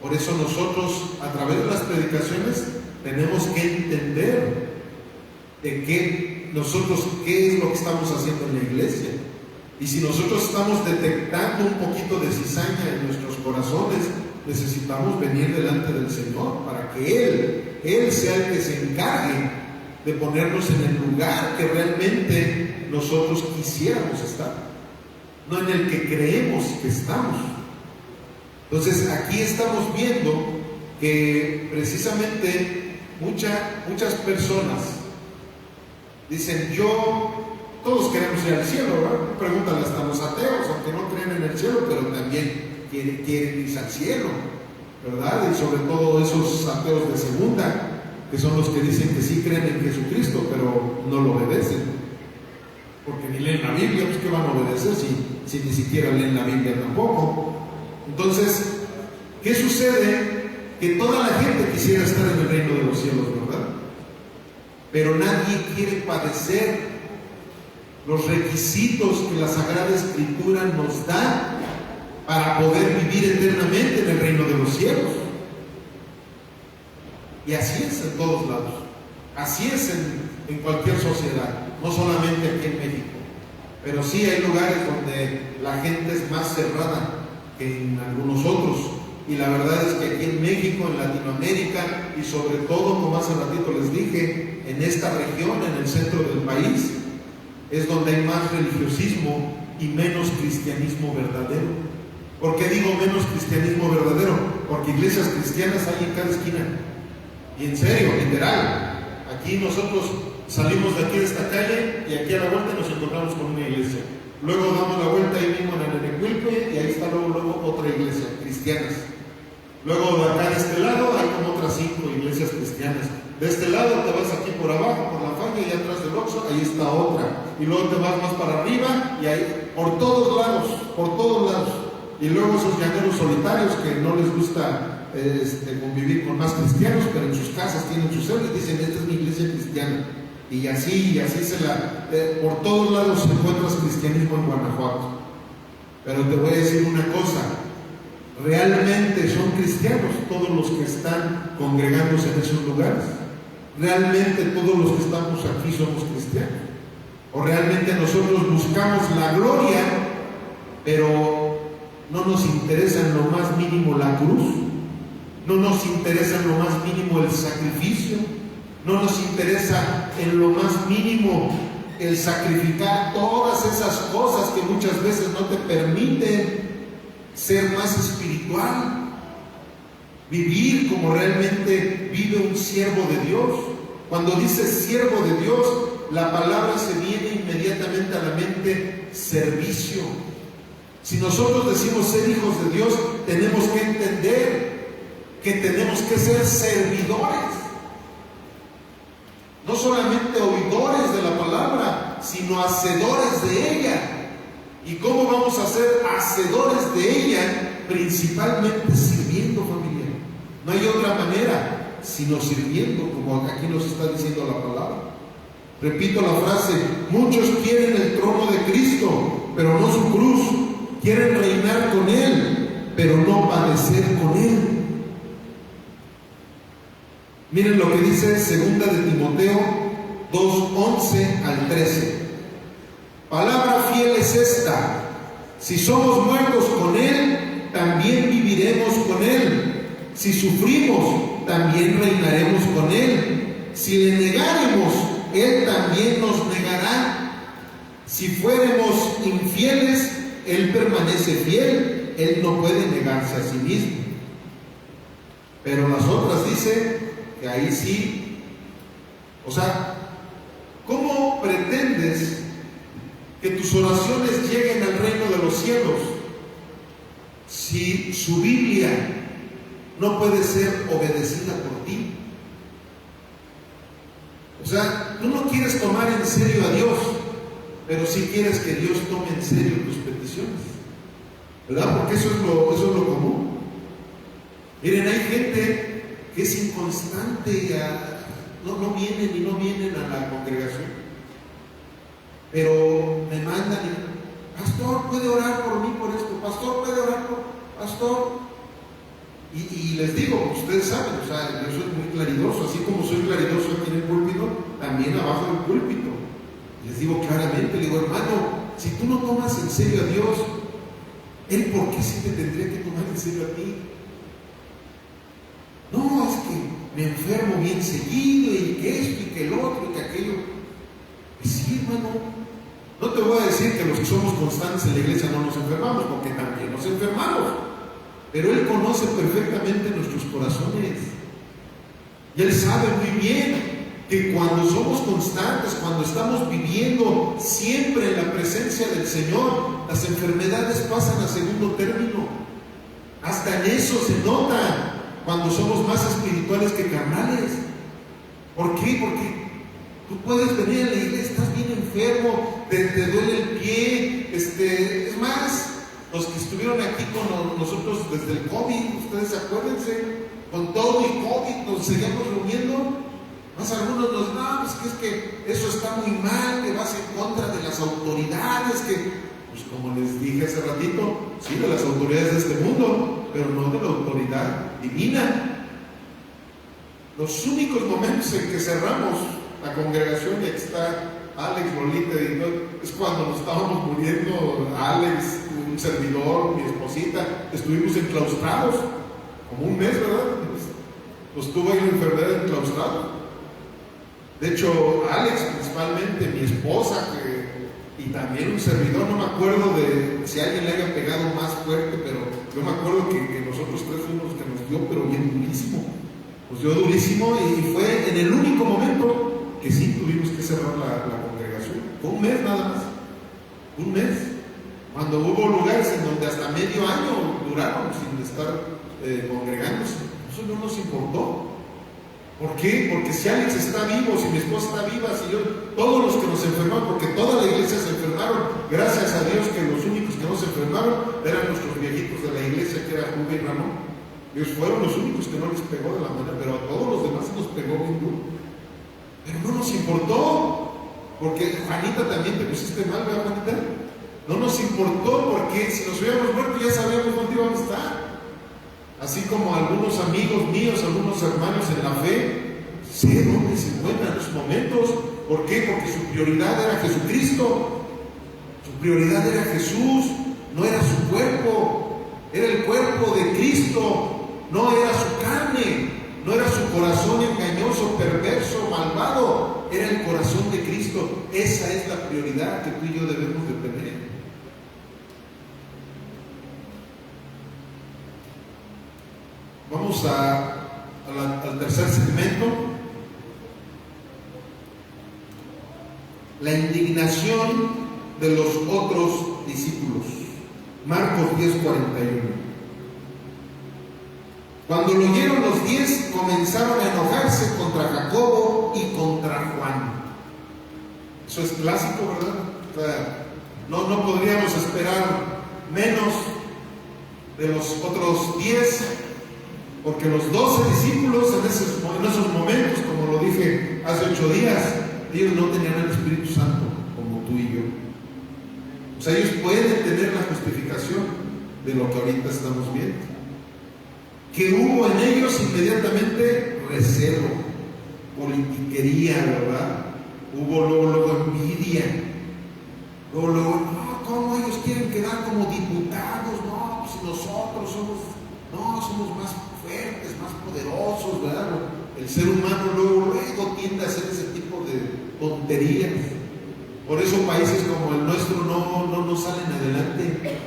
[SPEAKER 1] Por eso nosotros, a través de las predicaciones, tenemos que entender de qué es lo que estamos haciendo en la iglesia. Y si nosotros estamos detectando un poquito de cizaña en nuestros corazones, necesitamos venir delante del Señor para que Él sea el que se encargue de ponernos en el lugar que realmente nosotros quisiéramos estar, no en el que creemos que estamos. Entonces aquí estamos viendo que precisamente muchas personas dicen, todos queremos ir al cielo, ¿verdad? Pregúntale hasta a los ateos, aunque no creen en el cielo, pero también quieren irse al cielo, ¿verdad? Y sobre todo esos ateos de segunda, que son los que dicen que sí creen en Jesucristo, pero no lo obedecen, porque ni leen la Biblia. Pues ¿qué van a obedecer si ni siquiera leen la Biblia tampoco? Entonces, ¿qué sucede? Que toda la gente quisiera estar en el reino de los cielos, ¿verdad? Pero nadie quiere padecer los requisitos que la Sagrada Escritura nos da para poder vivir eternamente en el reino de los cielos. Y así es en todos lados, así es en cualquier sociedad, no solamente aquí en México, pero sí hay lugares donde la gente es más cerrada que en algunos otros. Y la verdad es que aquí en México, en Latinoamérica y sobre todo, como hace ratito les dije, en esta región, en el centro del país, es donde hay más religiosismo y menos cristianismo verdadero. ¿Por qué digo menos cristianismo verdadero? Porque iglesias cristianas hay en cada esquina. Y en serio, literal. Aquí nosotros salimos de aquí de esta calle y aquí a la vuelta nos encontramos con una iglesia. Luego damos la vuelta ahí mismo en el Nenecuilpe y ahí está luego otra iglesia, cristianas. Luego de acá de este lado hay como otras 5 iglesias cristianas. De este lado te vas aquí por abajo, por la falla, y atrás del Oxxo, ahí está otra. Y luego te vas más para arriba y ahí, por todos lados. Y luego esos llaneros solitarios que no les gusta convivir con más cristianos, pero en sus casas tienen su celo y dicen, esta es mi iglesia cristiana. Y así por todos lados encuentras cristianismo en Guanajuato. Pero te voy a decir una cosa, ¿realmente son cristianos todos los que están congregándose en esos lugares? ¿Realmente todos los que estamos aquí somos cristianos? ¿O realmente nosotros buscamos la gloria, pero no nos interesa en lo más mínimo la cruz? ¿No nos interesa en lo más mínimo el sacrificio? ¿No nos interesa en lo más mínimo el sacrificar todas esas cosas que muchas veces no te permiten ser más espiritual? Vivir como realmente vive un siervo de Dios. Cuando dice siervo de Dios, la palabra se viene inmediatamente a la mente: servicio. Si nosotros decimos ser hijos de Dios, tenemos que entender que tenemos que ser servidores, no solamente oidores de la palabra, sino hacedores de ella. ¿Y cómo vamos a ser hacedores de ella? Principalmente sirviendo, familia. No hay otra manera sino sirviendo, como aquí nos está diciendo la palabra. Repito la frase: muchos quieren el trono de Cristo, pero no su cruz. Quieren reinar con Él, pero no padecer con Él. Miren lo que dice 2 de Timoteo 2:11 al 13. Palabra fiel es esta: si somos muertos con Él, también viviremos con Él. Si sufrimos, también reinaremos con Él. Si le negaremos, Él también nos negará. Si fuéramos infieles, Él permanece fiel. Él no puede negarse a sí mismo. Pero las otras dice que ahí sí. O sea, ¿cómo pretendes que tus oraciones lleguen al reino de los cielos si su Biblia no puede ser obedecida por ti? O sea, tú no quieres tomar en serio a Dios, pero sí quieres que Dios tome en serio tus peticiones, ¿verdad? Porque eso es lo común. Miren, hay gente que es inconstante, no vienen a la congregación. pero me mandan y, pastor, ¿puede orar por mí por esto? Pastor, ¿puede orar por pastor? Y les digo, ustedes saben, o sea, yo soy muy claridoso, así como soy claridoso aquí en el púlpito, también abajo del púlpito. Les digo claramente, le digo, hermano, si tú no tomas en serio a Dios, ¿Él por qué sí te tendría que tomar en serio a ti? No, es que me enfermo bien seguido y que esto y que el otro y que aquello. Pues sí, hermano, no te voy a decir que los que somos constantes en la iglesia no nos enfermamos, porque también nos enfermamos. Pero Él conoce perfectamente nuestros corazones. Y Él sabe muy bien que cuando somos constantes, cuando estamos viviendo siempre en la presencia del Señor, las enfermedades pasan a segundo término. Hasta en eso se nota cuando somos más espirituales que carnales. ¿Por qué? Porque tú puedes venir a la iglesia, estás bien enfermo, te duele el pie, es más, los que estuvieron aquí con nosotros desde el COVID, ustedes acuérdense, con todo y COVID nos seguíamos reuniendo. Más algunos nos no, es que eso está muy mal, que vas en contra de las autoridades, que, pues como les dije hace ratito, sí, de las autoridades de este mundo, pero no de la autoridad divina. Los únicos momentos en que cerramos la congregación, y aquí está Alex, Lolita, es cuando nos estábamos muriendo, Alex, un servidor, mi esposita, estuvimos enclaustrados, como un mes, ¿verdad? Pues tuvo ahí la enfermedad enclaustrada. De hecho, Alex principalmente, mi esposa, y también un servidor, no me acuerdo de si alguien le haya pegado más fuerte, pero yo me acuerdo que nosotros tres fuimos los que nos dio, pero bien durísimo. Nos dio durísimo y fue en el único momento que sí tuvimos que cerrar la congregación. Fue un mes nada más. Un mes. Cuando hubo lugares en donde hasta medio año duraron sin estar congregándose. Eso no nos importó. ¿Por qué? Porque si Alex está vivo, si mi esposa está viva, si yo, todos los que nos enfermaron, porque toda la iglesia se enfermaron, gracias a Dios que los únicos que no se enfermaron eran nuestros viejitos de la iglesia, que era Julio y Ramón. Ellos fueron los únicos que no les pegó de la mano, pero a todos los demás nos pegó bien duro. Pero no nos importó, porque Juanita también te pusiste mal, ¿verdad, Juanita? No nos importó, porque si nos hubiéramos muerto ya sabíamos dónde íbamos a estar. Así como algunos amigos míos, algunos hermanos en la fe, sé dónde se encuentran en los momentos. ¿Por qué? Porque su prioridad era Jesucristo. Su prioridad era Jesús, no era su cuerpo. Era el cuerpo de Cristo, no era su carne, no era su corazón engañoso, perverso, malvado. Era el corazón de Cristo. Esa es la prioridad que tú y yo debemos de tener. Vamos al tercer segmento. La indignación de los otros discípulos. Marcos 10:41. Cuando lo oyeron los 10, comenzaron a enojarse contra Jacobo y contra Juan. Eso es clásico, ¿verdad? O sea, no podríamos esperar menos de los otros 10. Porque los 12 discípulos en esos momentos, como lo dije hace 8 días, ellos no tenían el Espíritu Santo como tú y yo. O sea, ellos pueden tener la justificación de lo que ahorita estamos viendo. Que hubo en ellos inmediatamente recelo, politiquería, ¿verdad? Hubo luego envidia. Luego, no, ¿cómo ellos quieren quedar como diputados? No, pues nosotros somos más fuertes, más poderosos, ¿verdad? El ser humano luego tiende a hacer ese tipo de tonterías. Por eso países como el nuestro no salen adelante.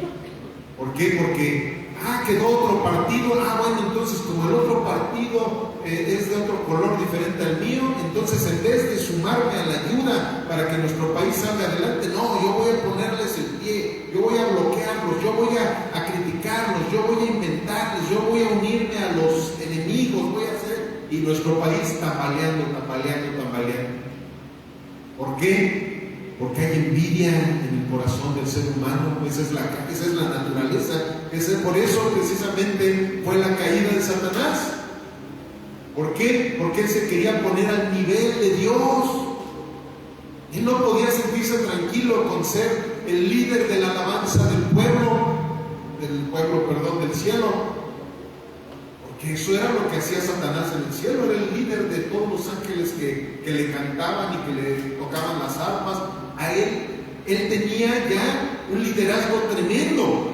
[SPEAKER 1] ¿Por qué? Porque quedó otro partido, bueno, entonces como el otro partido es de otro color diferente al mío, entonces en vez de sumarme a la ayuda para que nuestro país salga adelante, no, yo voy a ponerles el pie, yo voy a bloquearlos, yo voy a criticarlos, yo voy a inventarles, yo voy a unirme a los enemigos, voy a hacer, y nuestro país tambaleando. ¿Por qué? Porque hay envidia en el corazón del ser humano. Esa es la naturaleza. Por eso precisamente fue la caída de Satanás. ¿Por qué? Porque él se quería poner al nivel de Dios. Él no podía sentirse tranquilo con ser el líder de la alabanza del cielo, porque eso era lo que hacía Satanás en el cielo. Era el líder de todos los ángeles que le cantaban y que le tocaban las arpas. A él tenía ya un liderazgo tremendo.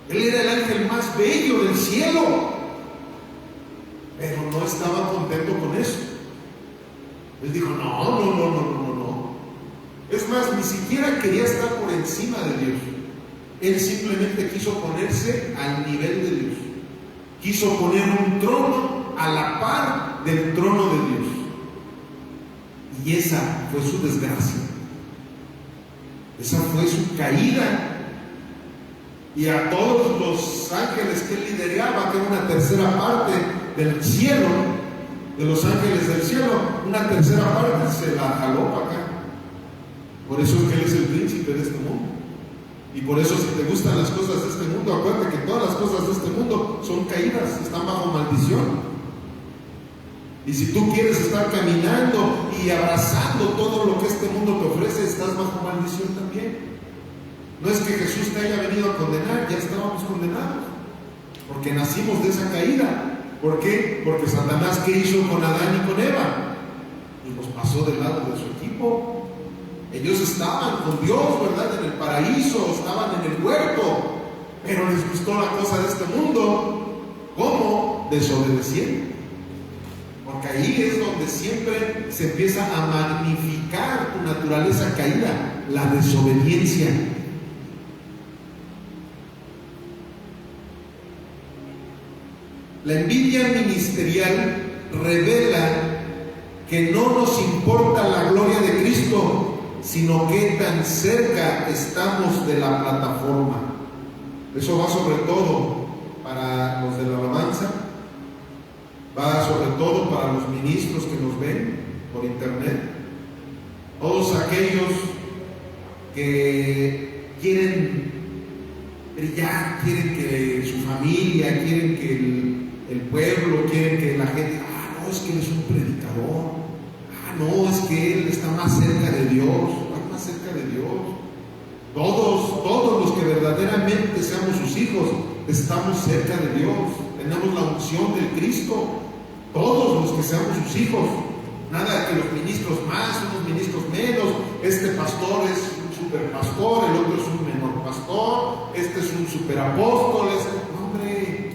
[SPEAKER 1] Él era el ángel más bello del cielo, pero no estaba contento con eso. Él dijo, no. Es más, ni siquiera quería estar por encima de Dios. Él simplemente quiso ponerse al nivel de Dios. Quiso poner un trono a la par del trono de Dios. Y esa fue su desgracia. Esa fue su caída. Y a todos los ángeles que él lideraba, que era una tercera parte del cielo, de los ángeles del cielo, una tercera parte se la jaló para acá. Por eso es que él es el príncipe de este mundo. Y por eso, si te gustan las cosas de este mundo, acuérdate que todas las cosas de este mundo son caídas, están bajo maldición. Y si tú quieres estar caminando y abrazando todo lo que este mundo te ofrece, estás bajo maldición también. No es que Jesús te haya venido a condenar, ya estábamos condenados, porque nacimos de esa caída. ¿Por qué? Porque Satanás, ¿qué hizo con Adán y con Eva? Y los pasó del lado de su equipo. Ellos estaban con Dios, ¿verdad? En el paraíso, estaban en el huerto, pero les gustó la cosa de este mundo. ¿Cómo? Desobedeciendo. Porque ahí es donde siempre se empieza a magnificar tu naturaleza caída, la desobediencia. La envidia ministerial revela que no nos importa la gloria de Cristo, sino que tan cerca estamos de la plataforma. Eso va sobre todo para los de la alabanza, va sobre todo para los ministros que nos ven por internet, todos aquellos que quieren brillar, quieren que su familia, quieren que el pueblo, quieren que la gente, no, es que él es un predicador, no, es que él está más cerca de Dios, más cerca de Dios. Todos los que verdaderamente seamos sus hijos, estamos cerca de Dios, tenemos la unción del Cristo, todos los que seamos sus hijos. Nada que los ministros más, unos ministros menos, este pastor es un superpastor, el otro es un menor pastor, este es un superapóstol, hombre.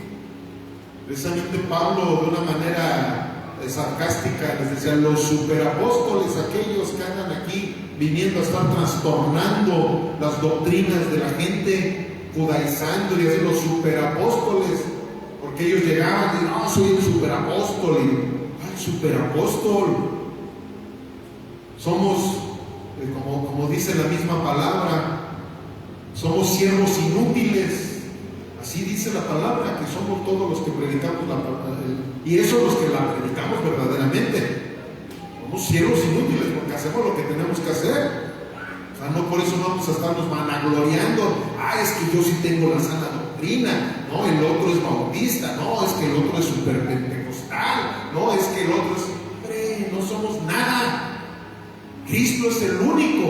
[SPEAKER 1] Precisamente Pablo, de una manera sarcástica, les decía: los superapóstoles, aquellos que andan aquí viniendo a estar trastornando las doctrinas de la gente, judaizando, y así, los superapóstoles, porque ellos llegaban y no, soy el superapóstol, y superapóstol, somos, como dice la misma palabra, somos siervos inútiles. Así dice la palabra, que somos todos los que predicamos la palabra, y eso los que la predicamos verdaderamente. Somos siervos inútiles porque hacemos lo que tenemos que hacer. O sea, no por eso vamos a estarnos vanagloriando. Es que yo sí tengo la sana doctrina. No, el otro es bautista. No, es que el otro es superpentecostal. No, es que el otro es... Hombre, no somos nada. Cristo es el único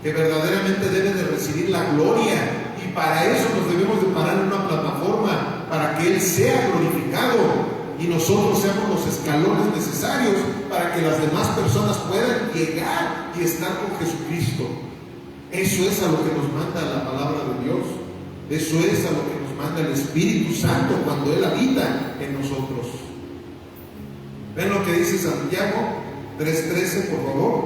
[SPEAKER 1] que verdaderamente debe de recibir la gloria. Y para eso nos debemos de parar en una plataforma, para que Él sea glorificado y nosotros seamos los escalones necesarios para que las demás personas puedan llegar y estar con Jesucristo. Eso es a lo que nos manda la palabra de Dios. Eso es a lo que nos manda el Espíritu Santo cuando Él habita en nosotros. ¿Ven lo que dice Santiago 3:13, por favor?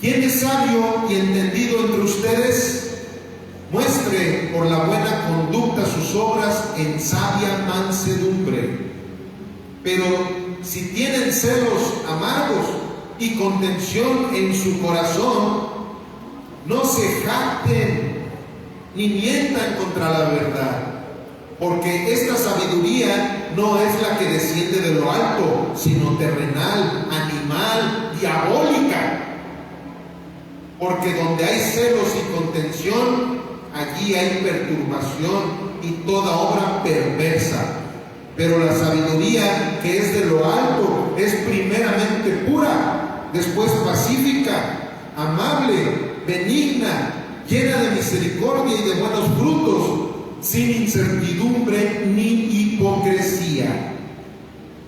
[SPEAKER 1] ¿Quién es sabio y entendido entre ustedes? Muestre por la buena conducta sus obras en sabia mansedumbre. Pero si tienen celos amargos y contención en su corazón, no se jacten ni mientan contra la verdad, porque esta sabiduría no es la que desciende de lo alto, sino terrenal, animal, diabólica. Porque donde hay celos y contención, allí hay perturbación y toda obra perversa. Pero la sabiduría que es de lo alto es primeramente pura, después pacífica, amable, benigna, llena de misericordia y de buenos frutos, sin incertidumbre ni hipocresía.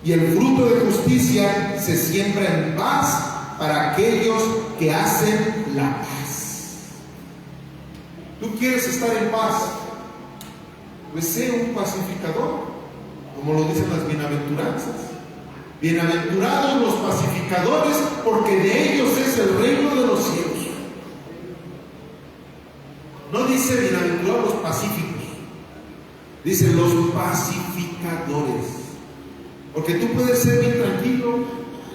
[SPEAKER 1] Y el fruto de justicia se siembra en paz para aquellos que hacen la paz. ¿Tú quieres estar en paz? Pues sé un pacificador, como lo dicen las bienaventuranzas. Bienaventurados los pacificadores, porque de ellos es el reino de los cielos. No dice bienaventurados los pacíficos, dice los pacificadores. Porque tú puedes ser bien tranquilo,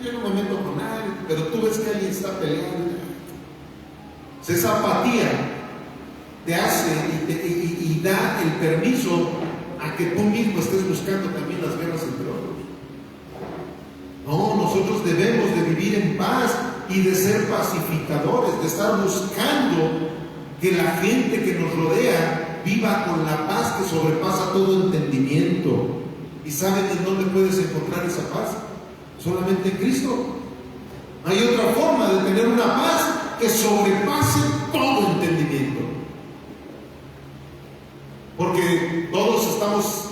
[SPEAKER 1] yo no me meto con nadie, pero tú ves que alguien está peleando. Esa apatía te hace y da el permiso a que tú mismo estés buscando también las guerras entre otros. No, nosotros debemos de vivir en paz y de ser pacificadores, de estar buscando que la gente que nos rodea viva con la paz que sobrepasa todo entendimiento. ¿Y saben en dónde puedes encontrar esa paz? Solamente en Cristo. Hay otra forma de tener una paz que sobrepase todo entendimiento. Porque todos estamos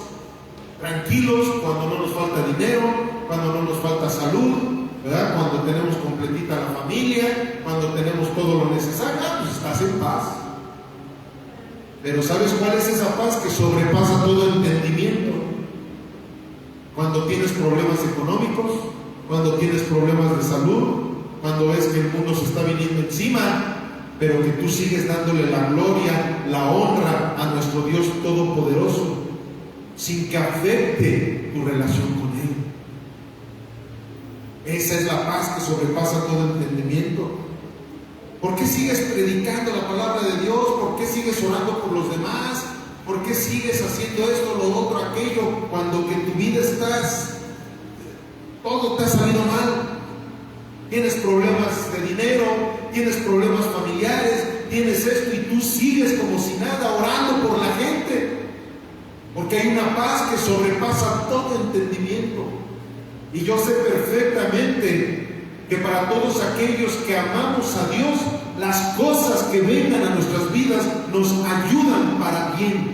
[SPEAKER 1] tranquilos cuando no nos falta dinero, cuando no nos falta salud, ¿verdad? Cuando tenemos completita la familia, cuando tenemos todo lo necesario, pues estás en paz. Pero ¿sabes cuál es esa paz que sobrepasa todo entendimiento? Cuando tienes problemas económicos, cuando tienes problemas de salud, cuando ves que el mundo se está viniendo encima, pero que tú sigues dándole la gloria, la honra a nuestro Dios Todopoderoso, sin que afecte tu relación con Él. Esa es la paz que sobrepasa todo entendimiento. ¿Por qué sigues predicando la palabra de Dios? ¿Por qué sigues orando por los demás? ¿Por qué sigues haciendo esto, lo otro, aquello, cuando que en tu vida todo te ha salido mal? Tienes problemas de dinero, tienes problemas familiares, tienes esto y tú sigues como si nada orando por la gente. Porque hay una paz que sobrepasa todo entendimiento. Y yo sé perfectamente que para todos aquellos que amamos a Dios, las cosas que vengan a nuestras vidas nos ayudan para bien.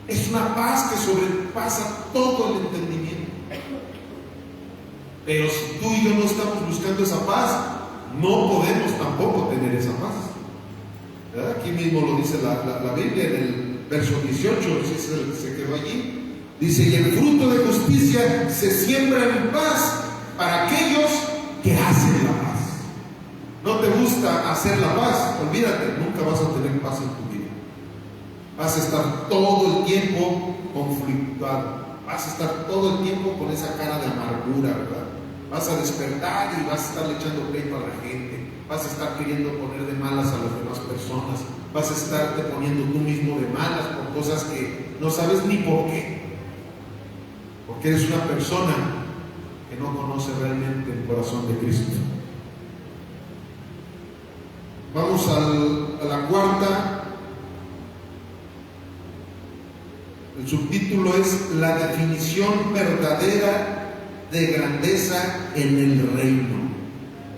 [SPEAKER 1] Es una paz que sobrepasa todo el entendimiento. Pero si tú y yo no estamos buscando esa paz, no podemos tampoco tener esa paz. ¿Verdad? Aquí mismo lo dice la Biblia en el verso 18, si se quedó allí. Dice, y el fruto de justicia se siembra en paz para aquellos que hacen la paz. ¿No te gusta hacer la paz? Olvídate, nunca vas a tener paz en tu vida. Vas a estar todo el tiempo conflictuado. Vas a estar todo el tiempo con esa cara de amargura, ¿verdad? Vas a despertar y vas a estar echando pleito a la gente. Vas a estar queriendo poner de malas a las demás personas. Vas a estarte poniendo tú mismo de malas por cosas que no sabes ni por qué. Porque eres una persona que no conoce realmente el corazón de Cristo. Vamos a la cuarta. El subtítulo es la definición verdadera de grandeza en el reino.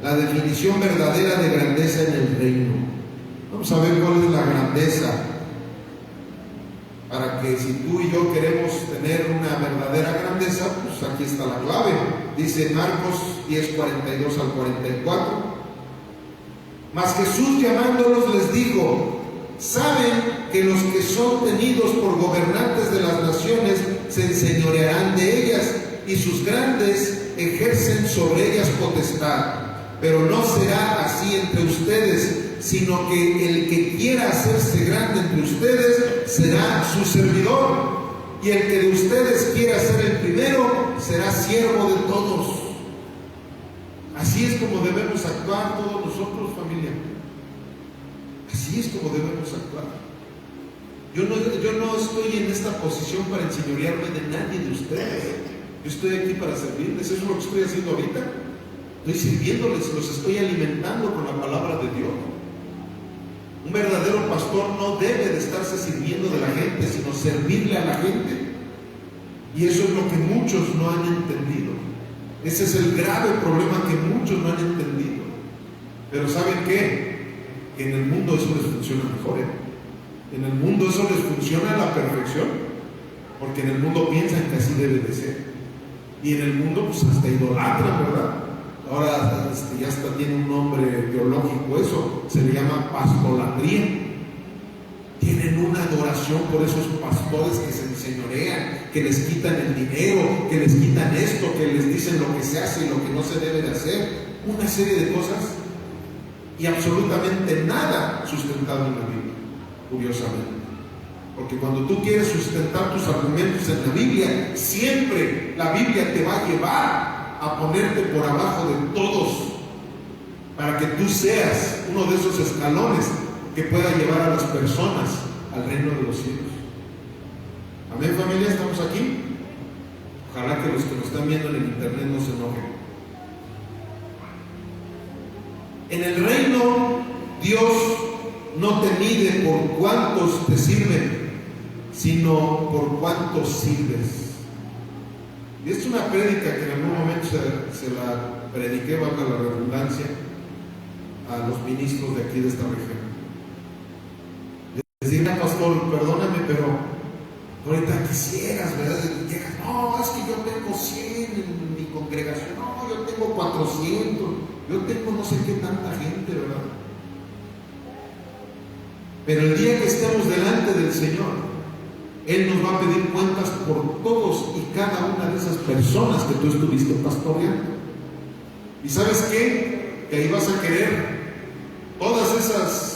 [SPEAKER 1] La definición verdadera de grandeza en el reino. Vamos a ver cuál es la grandeza, para que si tú y yo queremos tener una verdadera grandeza, pues aquí está la clave. Dice Marcos 10:42 al 44. Mas Jesús llamándolos les dijo: saben que los que son tenidos por gobernantes de las naciones se enseñorearán de ellas, y sus grandes ejercen sobre ellas potestad. Pero no será así entre ustedes, sino que el que quiera hacerse grande entre ustedes será su servidor, y el que de ustedes quiera ser el primero será siervo de todos. Así es como debemos actuar todos nosotros, familia. Así es como debemos actuar. Yo no estoy en esta posición para enseñorearme de nadie de ustedes. Yo estoy aquí para servirles. Eso es lo que estoy haciendo ahorita. Estoy sirviéndoles, los estoy alimentando con la palabra de Dios. Un verdadero pastor no debe de estarse sirviendo de la gente, sino servirle a la gente. Y eso es lo que muchos no han entendido. Ese es el grave problema que muchos no han entendido. Pero ¿saben qué? Que en el mundo eso les funciona mejor, ¿eh? En el mundo eso les funciona a la perfección, porque en el mundo piensan que así debe de ser. Y en el mundo pues hasta idolatran, ¿verdad? Ahora ya hasta tiene un nombre teológico eso, se le llama pastolatría. Tienen una adoración por esos pastores que se enseñorean, que les quitan el dinero, que les quitan esto, que les dicen lo que se hace y lo que no se debe de hacer, una serie de cosas, y absolutamente nada sustentado en la Biblia, curiosamente. Porque cuando tú quieres sustentar tus argumentos en la Biblia, siempre la Biblia te va a llevar a ponerte por abajo de todos, para que tú seas uno de esos escalones que pueda llevar a las personas al reino de los cielos. Amén, familia, ¿estamos aquí? Ojalá que los que nos están viendo en el internet no se enojen. En el reino, Dios no te mide por cuántos te sirven, sino por cuántos sirves. Y es una prédica que en algún momento se la prediqué, valga la redundancia, a los ministros de aquí de esta región. Decirle, pastor, perdóname, pero ahorita quisieras, ¿verdad? Llegas, no, es que yo tengo 100 en mi congregación, no, yo tengo 400, yo tengo no sé qué tanta gente, ¿verdad? Pero el día que estemos delante del Señor, Él nos va a pedir cuentas por todos y cada una de esas personas que tú estuviste pastoreando. ¿Y sabes qué? Que ahí vas a querer todas esas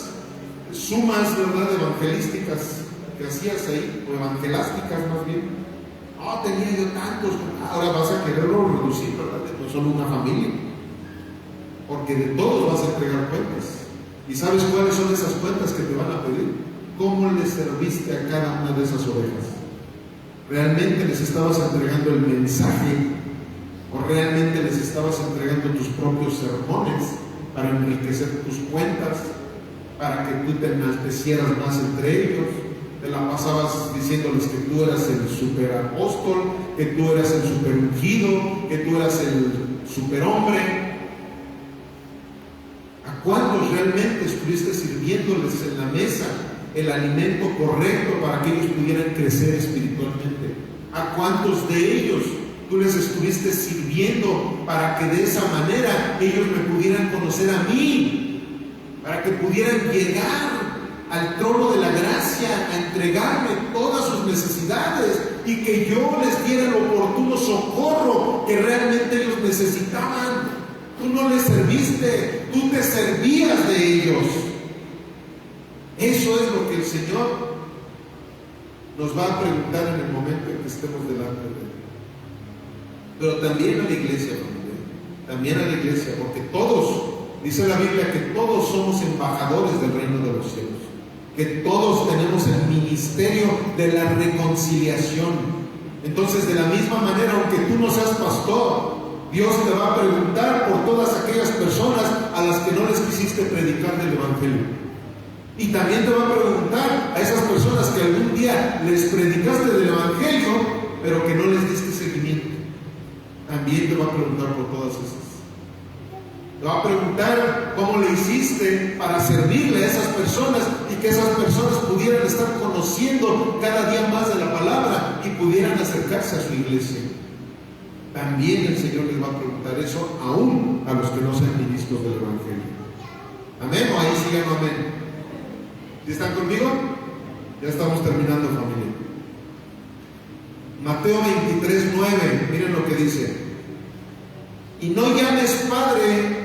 [SPEAKER 1] sumas, ¿verdad?, evangelísticas que hacías ahí, o evangelásticas más bien. No, tenía yo tantos, ahora vas a quererlo reducir, ¿verdad? No solo una familia, porque de todos vas a entregar cuentas. ¿Y sabes cuáles son esas cuentas que te van a pedir? ¿Cómo le serviste a cada una de esas ovejas? ¿Realmente les estabas entregando el mensaje? ¿O realmente les estabas entregando tus propios sermones para enriquecer tus cuentas, para que tú te enaltecieras más entre ellos? Te la pasabas diciéndoles que tú eras el superapóstol, que tú eras el superungido, que tú eras el superhombre. ¿A cuántos realmente estuviste sirviéndoles en la mesa el alimento correcto para que ellos pudieran crecer espiritualmente? ¿A cuántos de ellos tú les estuviste sirviendo para que de esa manera ellos me pudieran conocer a mí, para que pudieran llegar al trono de la gracia a entregarme todas sus necesidades y que yo les diera el oportuno socorro que realmente ellos necesitaban? Tú no les serviste, tú te servías de ellos. Eso es lo que el Señor nos va a preguntar en el momento en que estemos delante de Él. Pero también a la iglesia, también a la iglesia, porque todos, dice la Biblia, que todos somos embajadores del reino de los cielos, que todos tenemos el ministerio de la reconciliación. Entonces, de la misma manera, aunque tú no seas pastor, Dios te va a preguntar por todas aquellas personas a las que no les quisiste predicar del Evangelio. Y también te va a preguntar a esas personas que algún día les predicaste del Evangelio, pero que no les diste seguimiento. También te va a preguntar por todas esas. Te va a preguntar cómo le hiciste para servirle a esas personas y que esas personas pudieran estar conociendo cada día más de la palabra y pudieran acercarse a su iglesia. También el Señor les va a preguntar eso aún a los que no sean ministros del Evangelio. ¿Amén? ¿O ahí siguen amén? ¿Sí están conmigo? Ya estamos terminando, familia. Mateo 23:9, miren lo que dice: y no llames Padre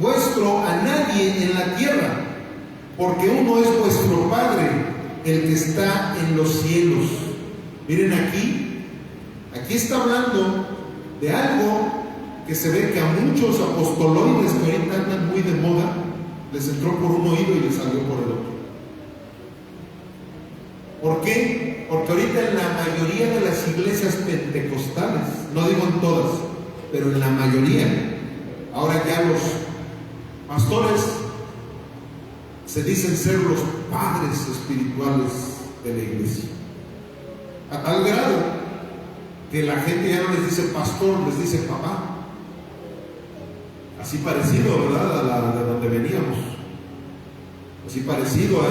[SPEAKER 1] vuestro a nadie en la tierra, porque uno es vuestro Padre, el que está en los cielos. Miren aquí está hablando de algo que se ve que a muchos apostoloides que ahorita andan muy de moda, les entró por un oído y les salió por el otro. ¿Por qué? Porque ahorita en la mayoría de las iglesias pentecostales, no digo en todas, pero en la mayoría, ahora ya los pastores se dicen ser los padres espirituales de la iglesia, a tal grado que la gente ya no les dice pastor, les dice papá. así parecido, ¿verdad?, a la de donde veníamos, así parecido a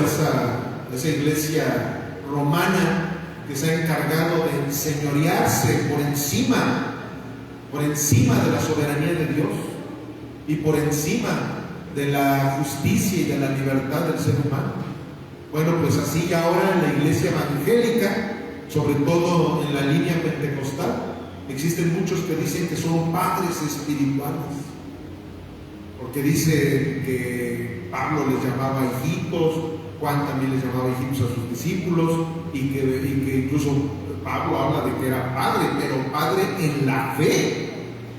[SPEAKER 1] esa iglesia romana que se ha encargado de enseñorearse por encima de la soberanía de Dios y por encima de la justicia y de la libertad del ser humano. Bueno, pues así ahora en la iglesia evangélica, sobre todo en la línea pentecostal, existen muchos que dicen que son padres espirituales, porque dice que Pablo les llamaba hijitos, Juan también les llamaba hijitos a sus discípulos, y que incluso Pablo habla de que era padre, pero padre en la fe.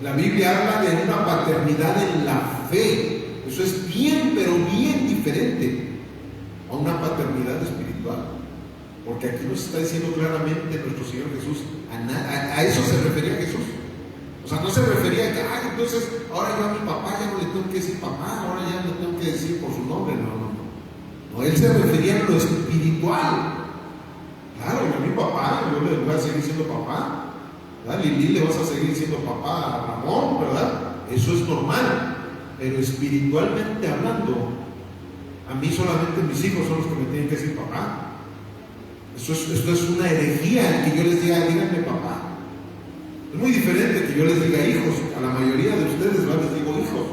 [SPEAKER 1] La Biblia habla de una paternidad en la fe. Eso es bien, pero bien diferente a una paternidad espiritual, porque aquí nos está diciendo claramente nuestro Señor Jesús, a eso se refería Jesús. O sea, no se refería a que, entonces ahora yo a mi papá ya no le tengo que decir papá, ahora ya le tengo que decir por su nombre. No, él se refería a lo espiritual. Claro, yo a mi papá, yo le voy a seguir siendo papá, ¿verdad? Lili le vas a seguir siendo papá a Ramón, ¿verdad? Eso es normal, pero espiritualmente hablando, a mí solamente mis hijos son los que me tienen que decir papá. Esto es una herejía, que yo les diga, díganme papá. Es muy diferente que yo les diga hijos. A la mayoría de ustedes les digo hijos.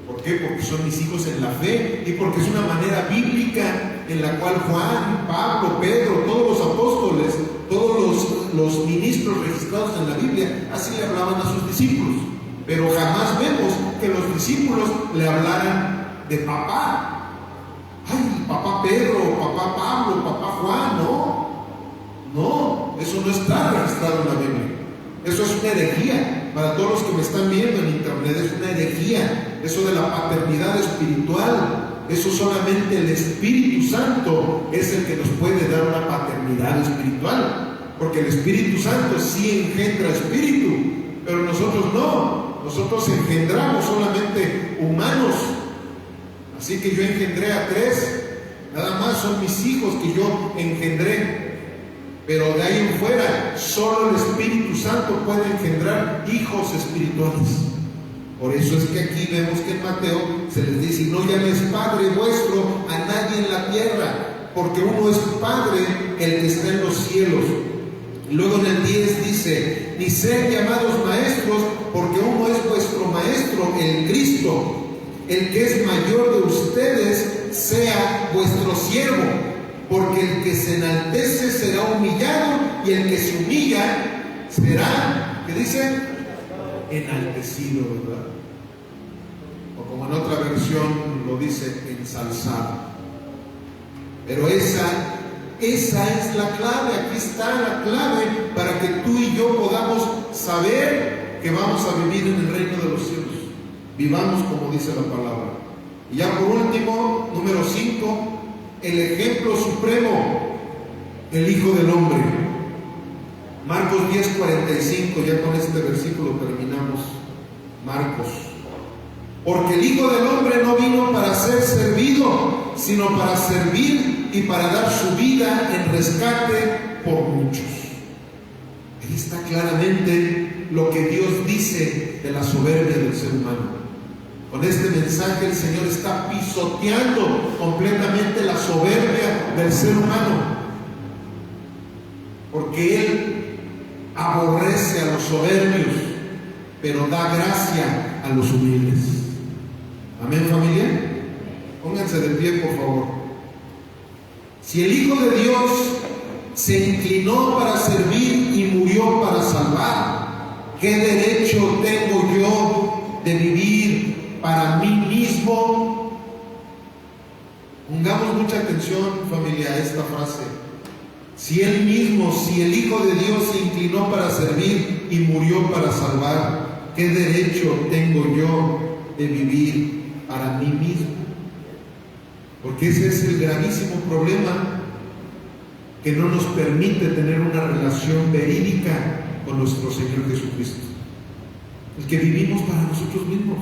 [SPEAKER 1] ¿Por qué? Porque son mis hijos en la fe y porque es una manera bíblica en la cual Juan, Pablo, Pedro, todos los apóstoles, todos los ministros registrados en la Biblia, así le hablaban a sus discípulos. Pero jamás vemos que los discípulos le hablaran de papá. Ay, papá Pedro, papá Pablo, papá Juan, no, eso no está registrado en la Biblia. Eso es una herejía. Para todos los que me están viendo en internet, es una herejía. Eso de la paternidad espiritual, eso solamente el Espíritu Santo es el que nos puede dar una paternidad espiritual, porque el Espíritu Santo sí engendra espíritu, pero nosotros no. Nosotros engendramos solamente humanos. Así que yo engendré a 3, nada más son mis hijos que yo engendré. Pero de ahí en fuera, solo el Espíritu Santo puede engendrar hijos espirituales. Por eso es que aquí vemos que en Mateo se les dice: no llames Padre vuestro a nadie en la tierra, porque uno es Padre, el que está en los cielos. Y luego en el 10 dice: ni sean llamados maestros, porque uno es vuestro maestro, el Cristo. El que es mayor de ustedes sea vuestro siervo, porque el que se enaltece será humillado, y el que se humilla será, ¿qué dice? Enaltecido, ¿verdad? O como en otra versión lo dice, ensalzado. Pero esa es la clave. Aquí está la clave para que tú y yo podamos saber que vamos a vivir en el reino de los cielos. Vivamos como dice la palabra. Y ya por último, número 5, el ejemplo supremo, el Hijo del Hombre. Marcos 10:45, ya con este versículo terminamos. Marcos: porque el Hijo del Hombre no vino para ser servido, sino para servir y para dar su vida en rescate por muchos. Ahí está claramente lo que Dios dice de la soberbia del ser humano. Con este mensaje el Señor está pisoteando completamente la soberbia del ser humano, porque Él aborrece a los soberbios, pero da gracia a los humildes. Amén, familia. Pónganse de pie, por favor. Si el Hijo de Dios se inclinó para servir y murió para salvar, ¿qué derecho tengo yo de vivir para mí mismo? Pongamos mucha atención, familia, a esta frase. Si Él mismo, si el Hijo de Dios se inclinó para servir y murió para salvar, ¿qué derecho tengo yo de vivir para mí mismo? Porque ese es el gravísimo problema que no nos permite tener una relación verídica con nuestro Señor Jesucristo. El que vivimos para nosotros mismos.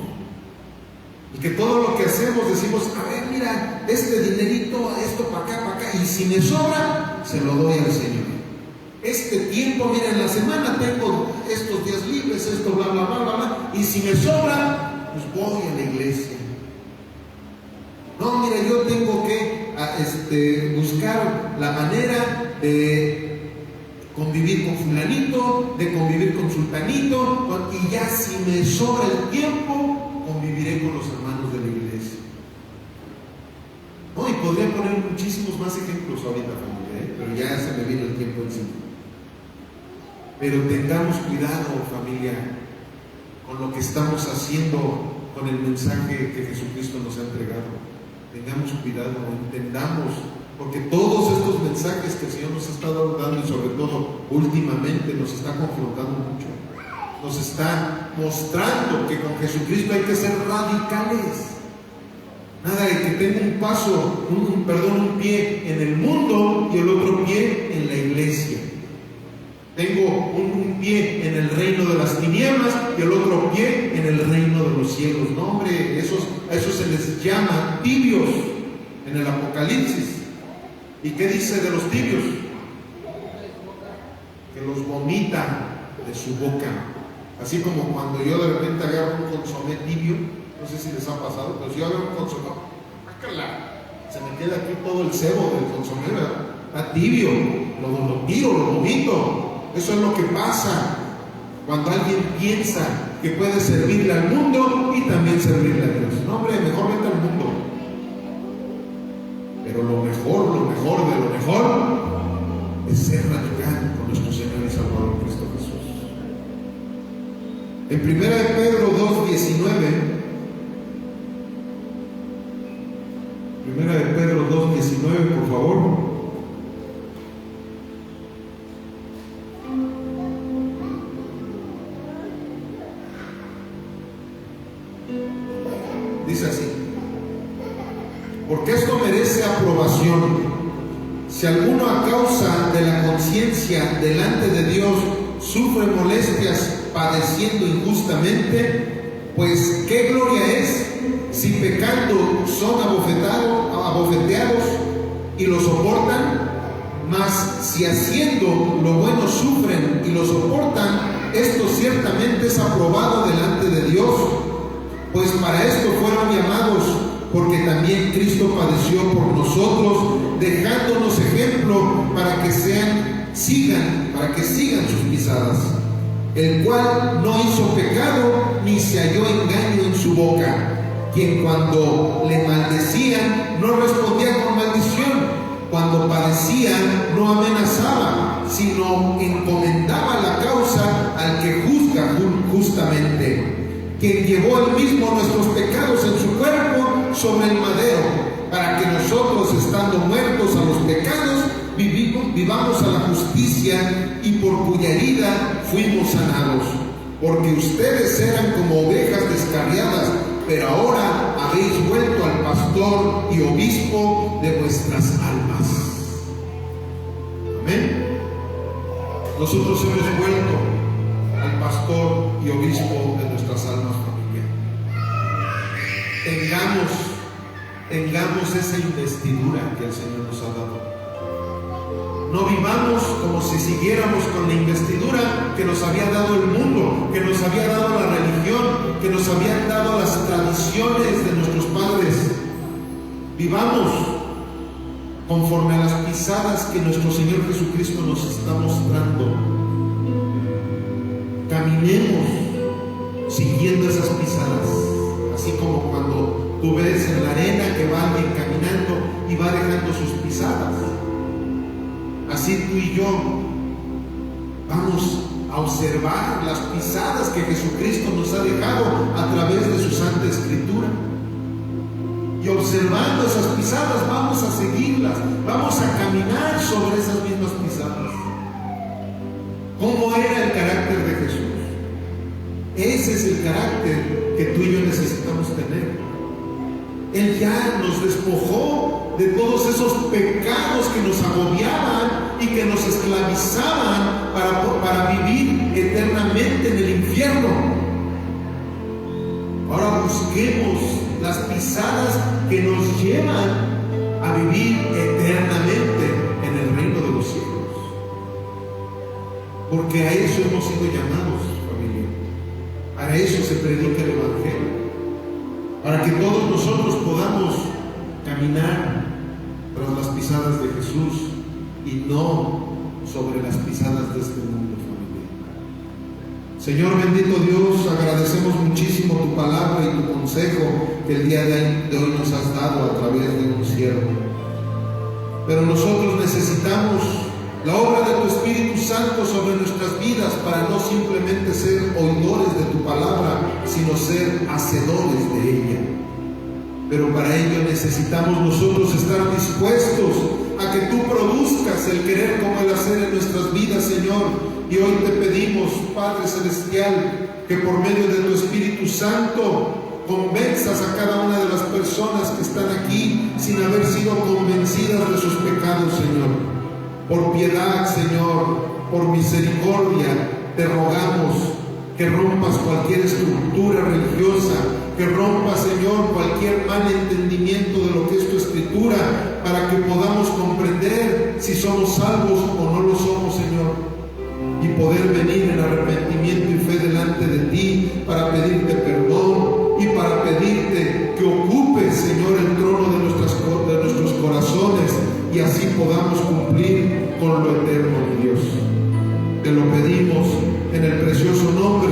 [SPEAKER 1] El que todo lo que hacemos decimos: a ver, mira, este dinerito, esto para acá, y si me sobra, se lo doy al Señor. Este tiempo, mira, en la semana tengo estos días libres, esto, bla, bla, bla, bla, bla, y si me sobra, pues voy a la iglesia. No, mira, yo tengo que buscar la manera de convivir con fulanito, de convivir con sultanito, y ya si me sobra el tiempo, conviviré con los hermanos de la iglesia. No, y podría poner muchísimos más ejemplos ahorita, familia, pero ya se me vino el tiempo encima. Pero tengamos cuidado, familia, con lo que estamos haciendo con el mensaje que Jesucristo nos ha entregado. Tengamos cuidado, entendamos, porque todos estos mensajes que el Señor nos ha estado dando, y sobre todo últimamente, nos está confrontando mucho. Nos está mostrando que con Jesucristo hay que ser radicales. Nada de que tenga un pie en el mundo y el otro pie en la iglesia. Tengo un pie en el reino de las tinieblas y el otro pie en el reino de los cielos. No, hombre, a esos se les llama tibios en el Apocalipsis. ¿Y qué dice de los tibios? Que los vomita de su boca. Así como cuando yo de repente agarro un consomé tibio, no sé si les ha pasado, pero si yo agarro un consomé, se me queda aquí todo el cebo del consomé, ¿verdad? Está tibio, lo tiro, lo vomito. Eso es lo que pasa cuando alguien piensa que puede servirle al mundo y también servirle a Dios. No, hombre, mejor vete al mundo. Pero lo mejor de lo mejor es ser radical con nuestro Señor y Salvador Cristo Jesús. En 1 Pedro 2:19, 1 Pedro 2:19, por favor. Dice así: porque esto merece aprobación. Si alguno a causa de la conciencia delante de Dios sufre molestias padeciendo injustamente, pues qué gloria es si pecando son abofeteados y lo soportan. Mas si haciendo lo bueno sufren y lo soportan, esto ciertamente es aprobado delante de Dios. Pues para esto fueron llamados, porque también Cristo padeció por nosotros, dejándonos ejemplo para que sigan sus pisadas, el cual no hizo pecado ni se halló engaño en su boca, quien cuando le maldecían no respondía con maldición, cuando padecía no amenazaba, sino encomendaba la causa al que juzga justamente, quien llevó él mismo nuestros pecados en su cuerpo sobre el madero, para que nosotros, estando muertos a los pecados, vivamos a la justicia, y por cuya herida fuimos sanados. Porque ustedes eran como ovejas descarriadas, pero ahora habéis vuelto al pastor y obispo de vuestras almas. Amén. Nosotros hemos vuelto al pastor y obispo de nuestras almas, familia. Tengamos esa investidura que el Señor nos ha dado. No vivamos como si siguiéramos con la investidura que nos había dado el mundo, que nos había dado la religión, que nos habían dado las tradiciones de nuestros padres. Vivamos conforme a las pisadas que nuestro Señor Jesucristo nos está mostrando. Caminemos siguiendo esas pisadas, así como cuando tú ves en la arena que va alguien caminando y va dejando sus pisadas. Así tú y yo vamos a observar las pisadas que Jesucristo nos ha dejado a través de su Santa Escritura. Y observando esas pisadas vamos a seguirlas, vamos a caminar sobre esas mismas pisadas. ¿Cómo era el carácter de Jesús? Ese es el carácter que tú y yo necesitamos tener. Él ya nos despojó de todos esos pecados que nos agobiaban y que nos esclavizaban para vivir eternamente en el infierno. Ahora busquemos las pisadas que nos llevan a vivir eternamente en el reino de los cielos. Porque a eso hemos sido llamados, familia. Para eso se predica el Evangelio. para que todos nosotros podamos caminar tras las pisadas de Jesús y no sobre las pisadas de este mundo, familia. Señor bendito Dios, agradecemos muchísimo tu palabra y tu consejo que el día de hoy nos has dado a través de un siervo. Pero nosotros necesitamos la obra de tu Espíritu Santo sobre nuestras vidas para no simplemente ser oidores de tu palabra, sino ser hacedores de ella. Pero para ello necesitamos nosotros estar dispuestos a que tú produzcas el querer como el hacer en nuestras vidas, Señor. Y hoy te pedimos, Padre Celestial, que por medio de tu Espíritu Santo convenzas a cada una de las personas que están aquí sin haber sido convencidas de sus pecados, Señor. Por piedad, Señor, por misericordia, te rogamos que rompas cualquier estructura religiosa, que rompas, Señor, cualquier mal entendimiento de lo que es tu Escritura, para que podamos comprender si somos salvos o no lo somos, Señor, y poder venir en arrepentimiento y fe delante de ti para pedirte perdón y para pedirte que ocupes, Señor, el trono de nuestros corazones y así podamos cumplir con lo eterno de Dios. Te lo pedimos en el precioso nombre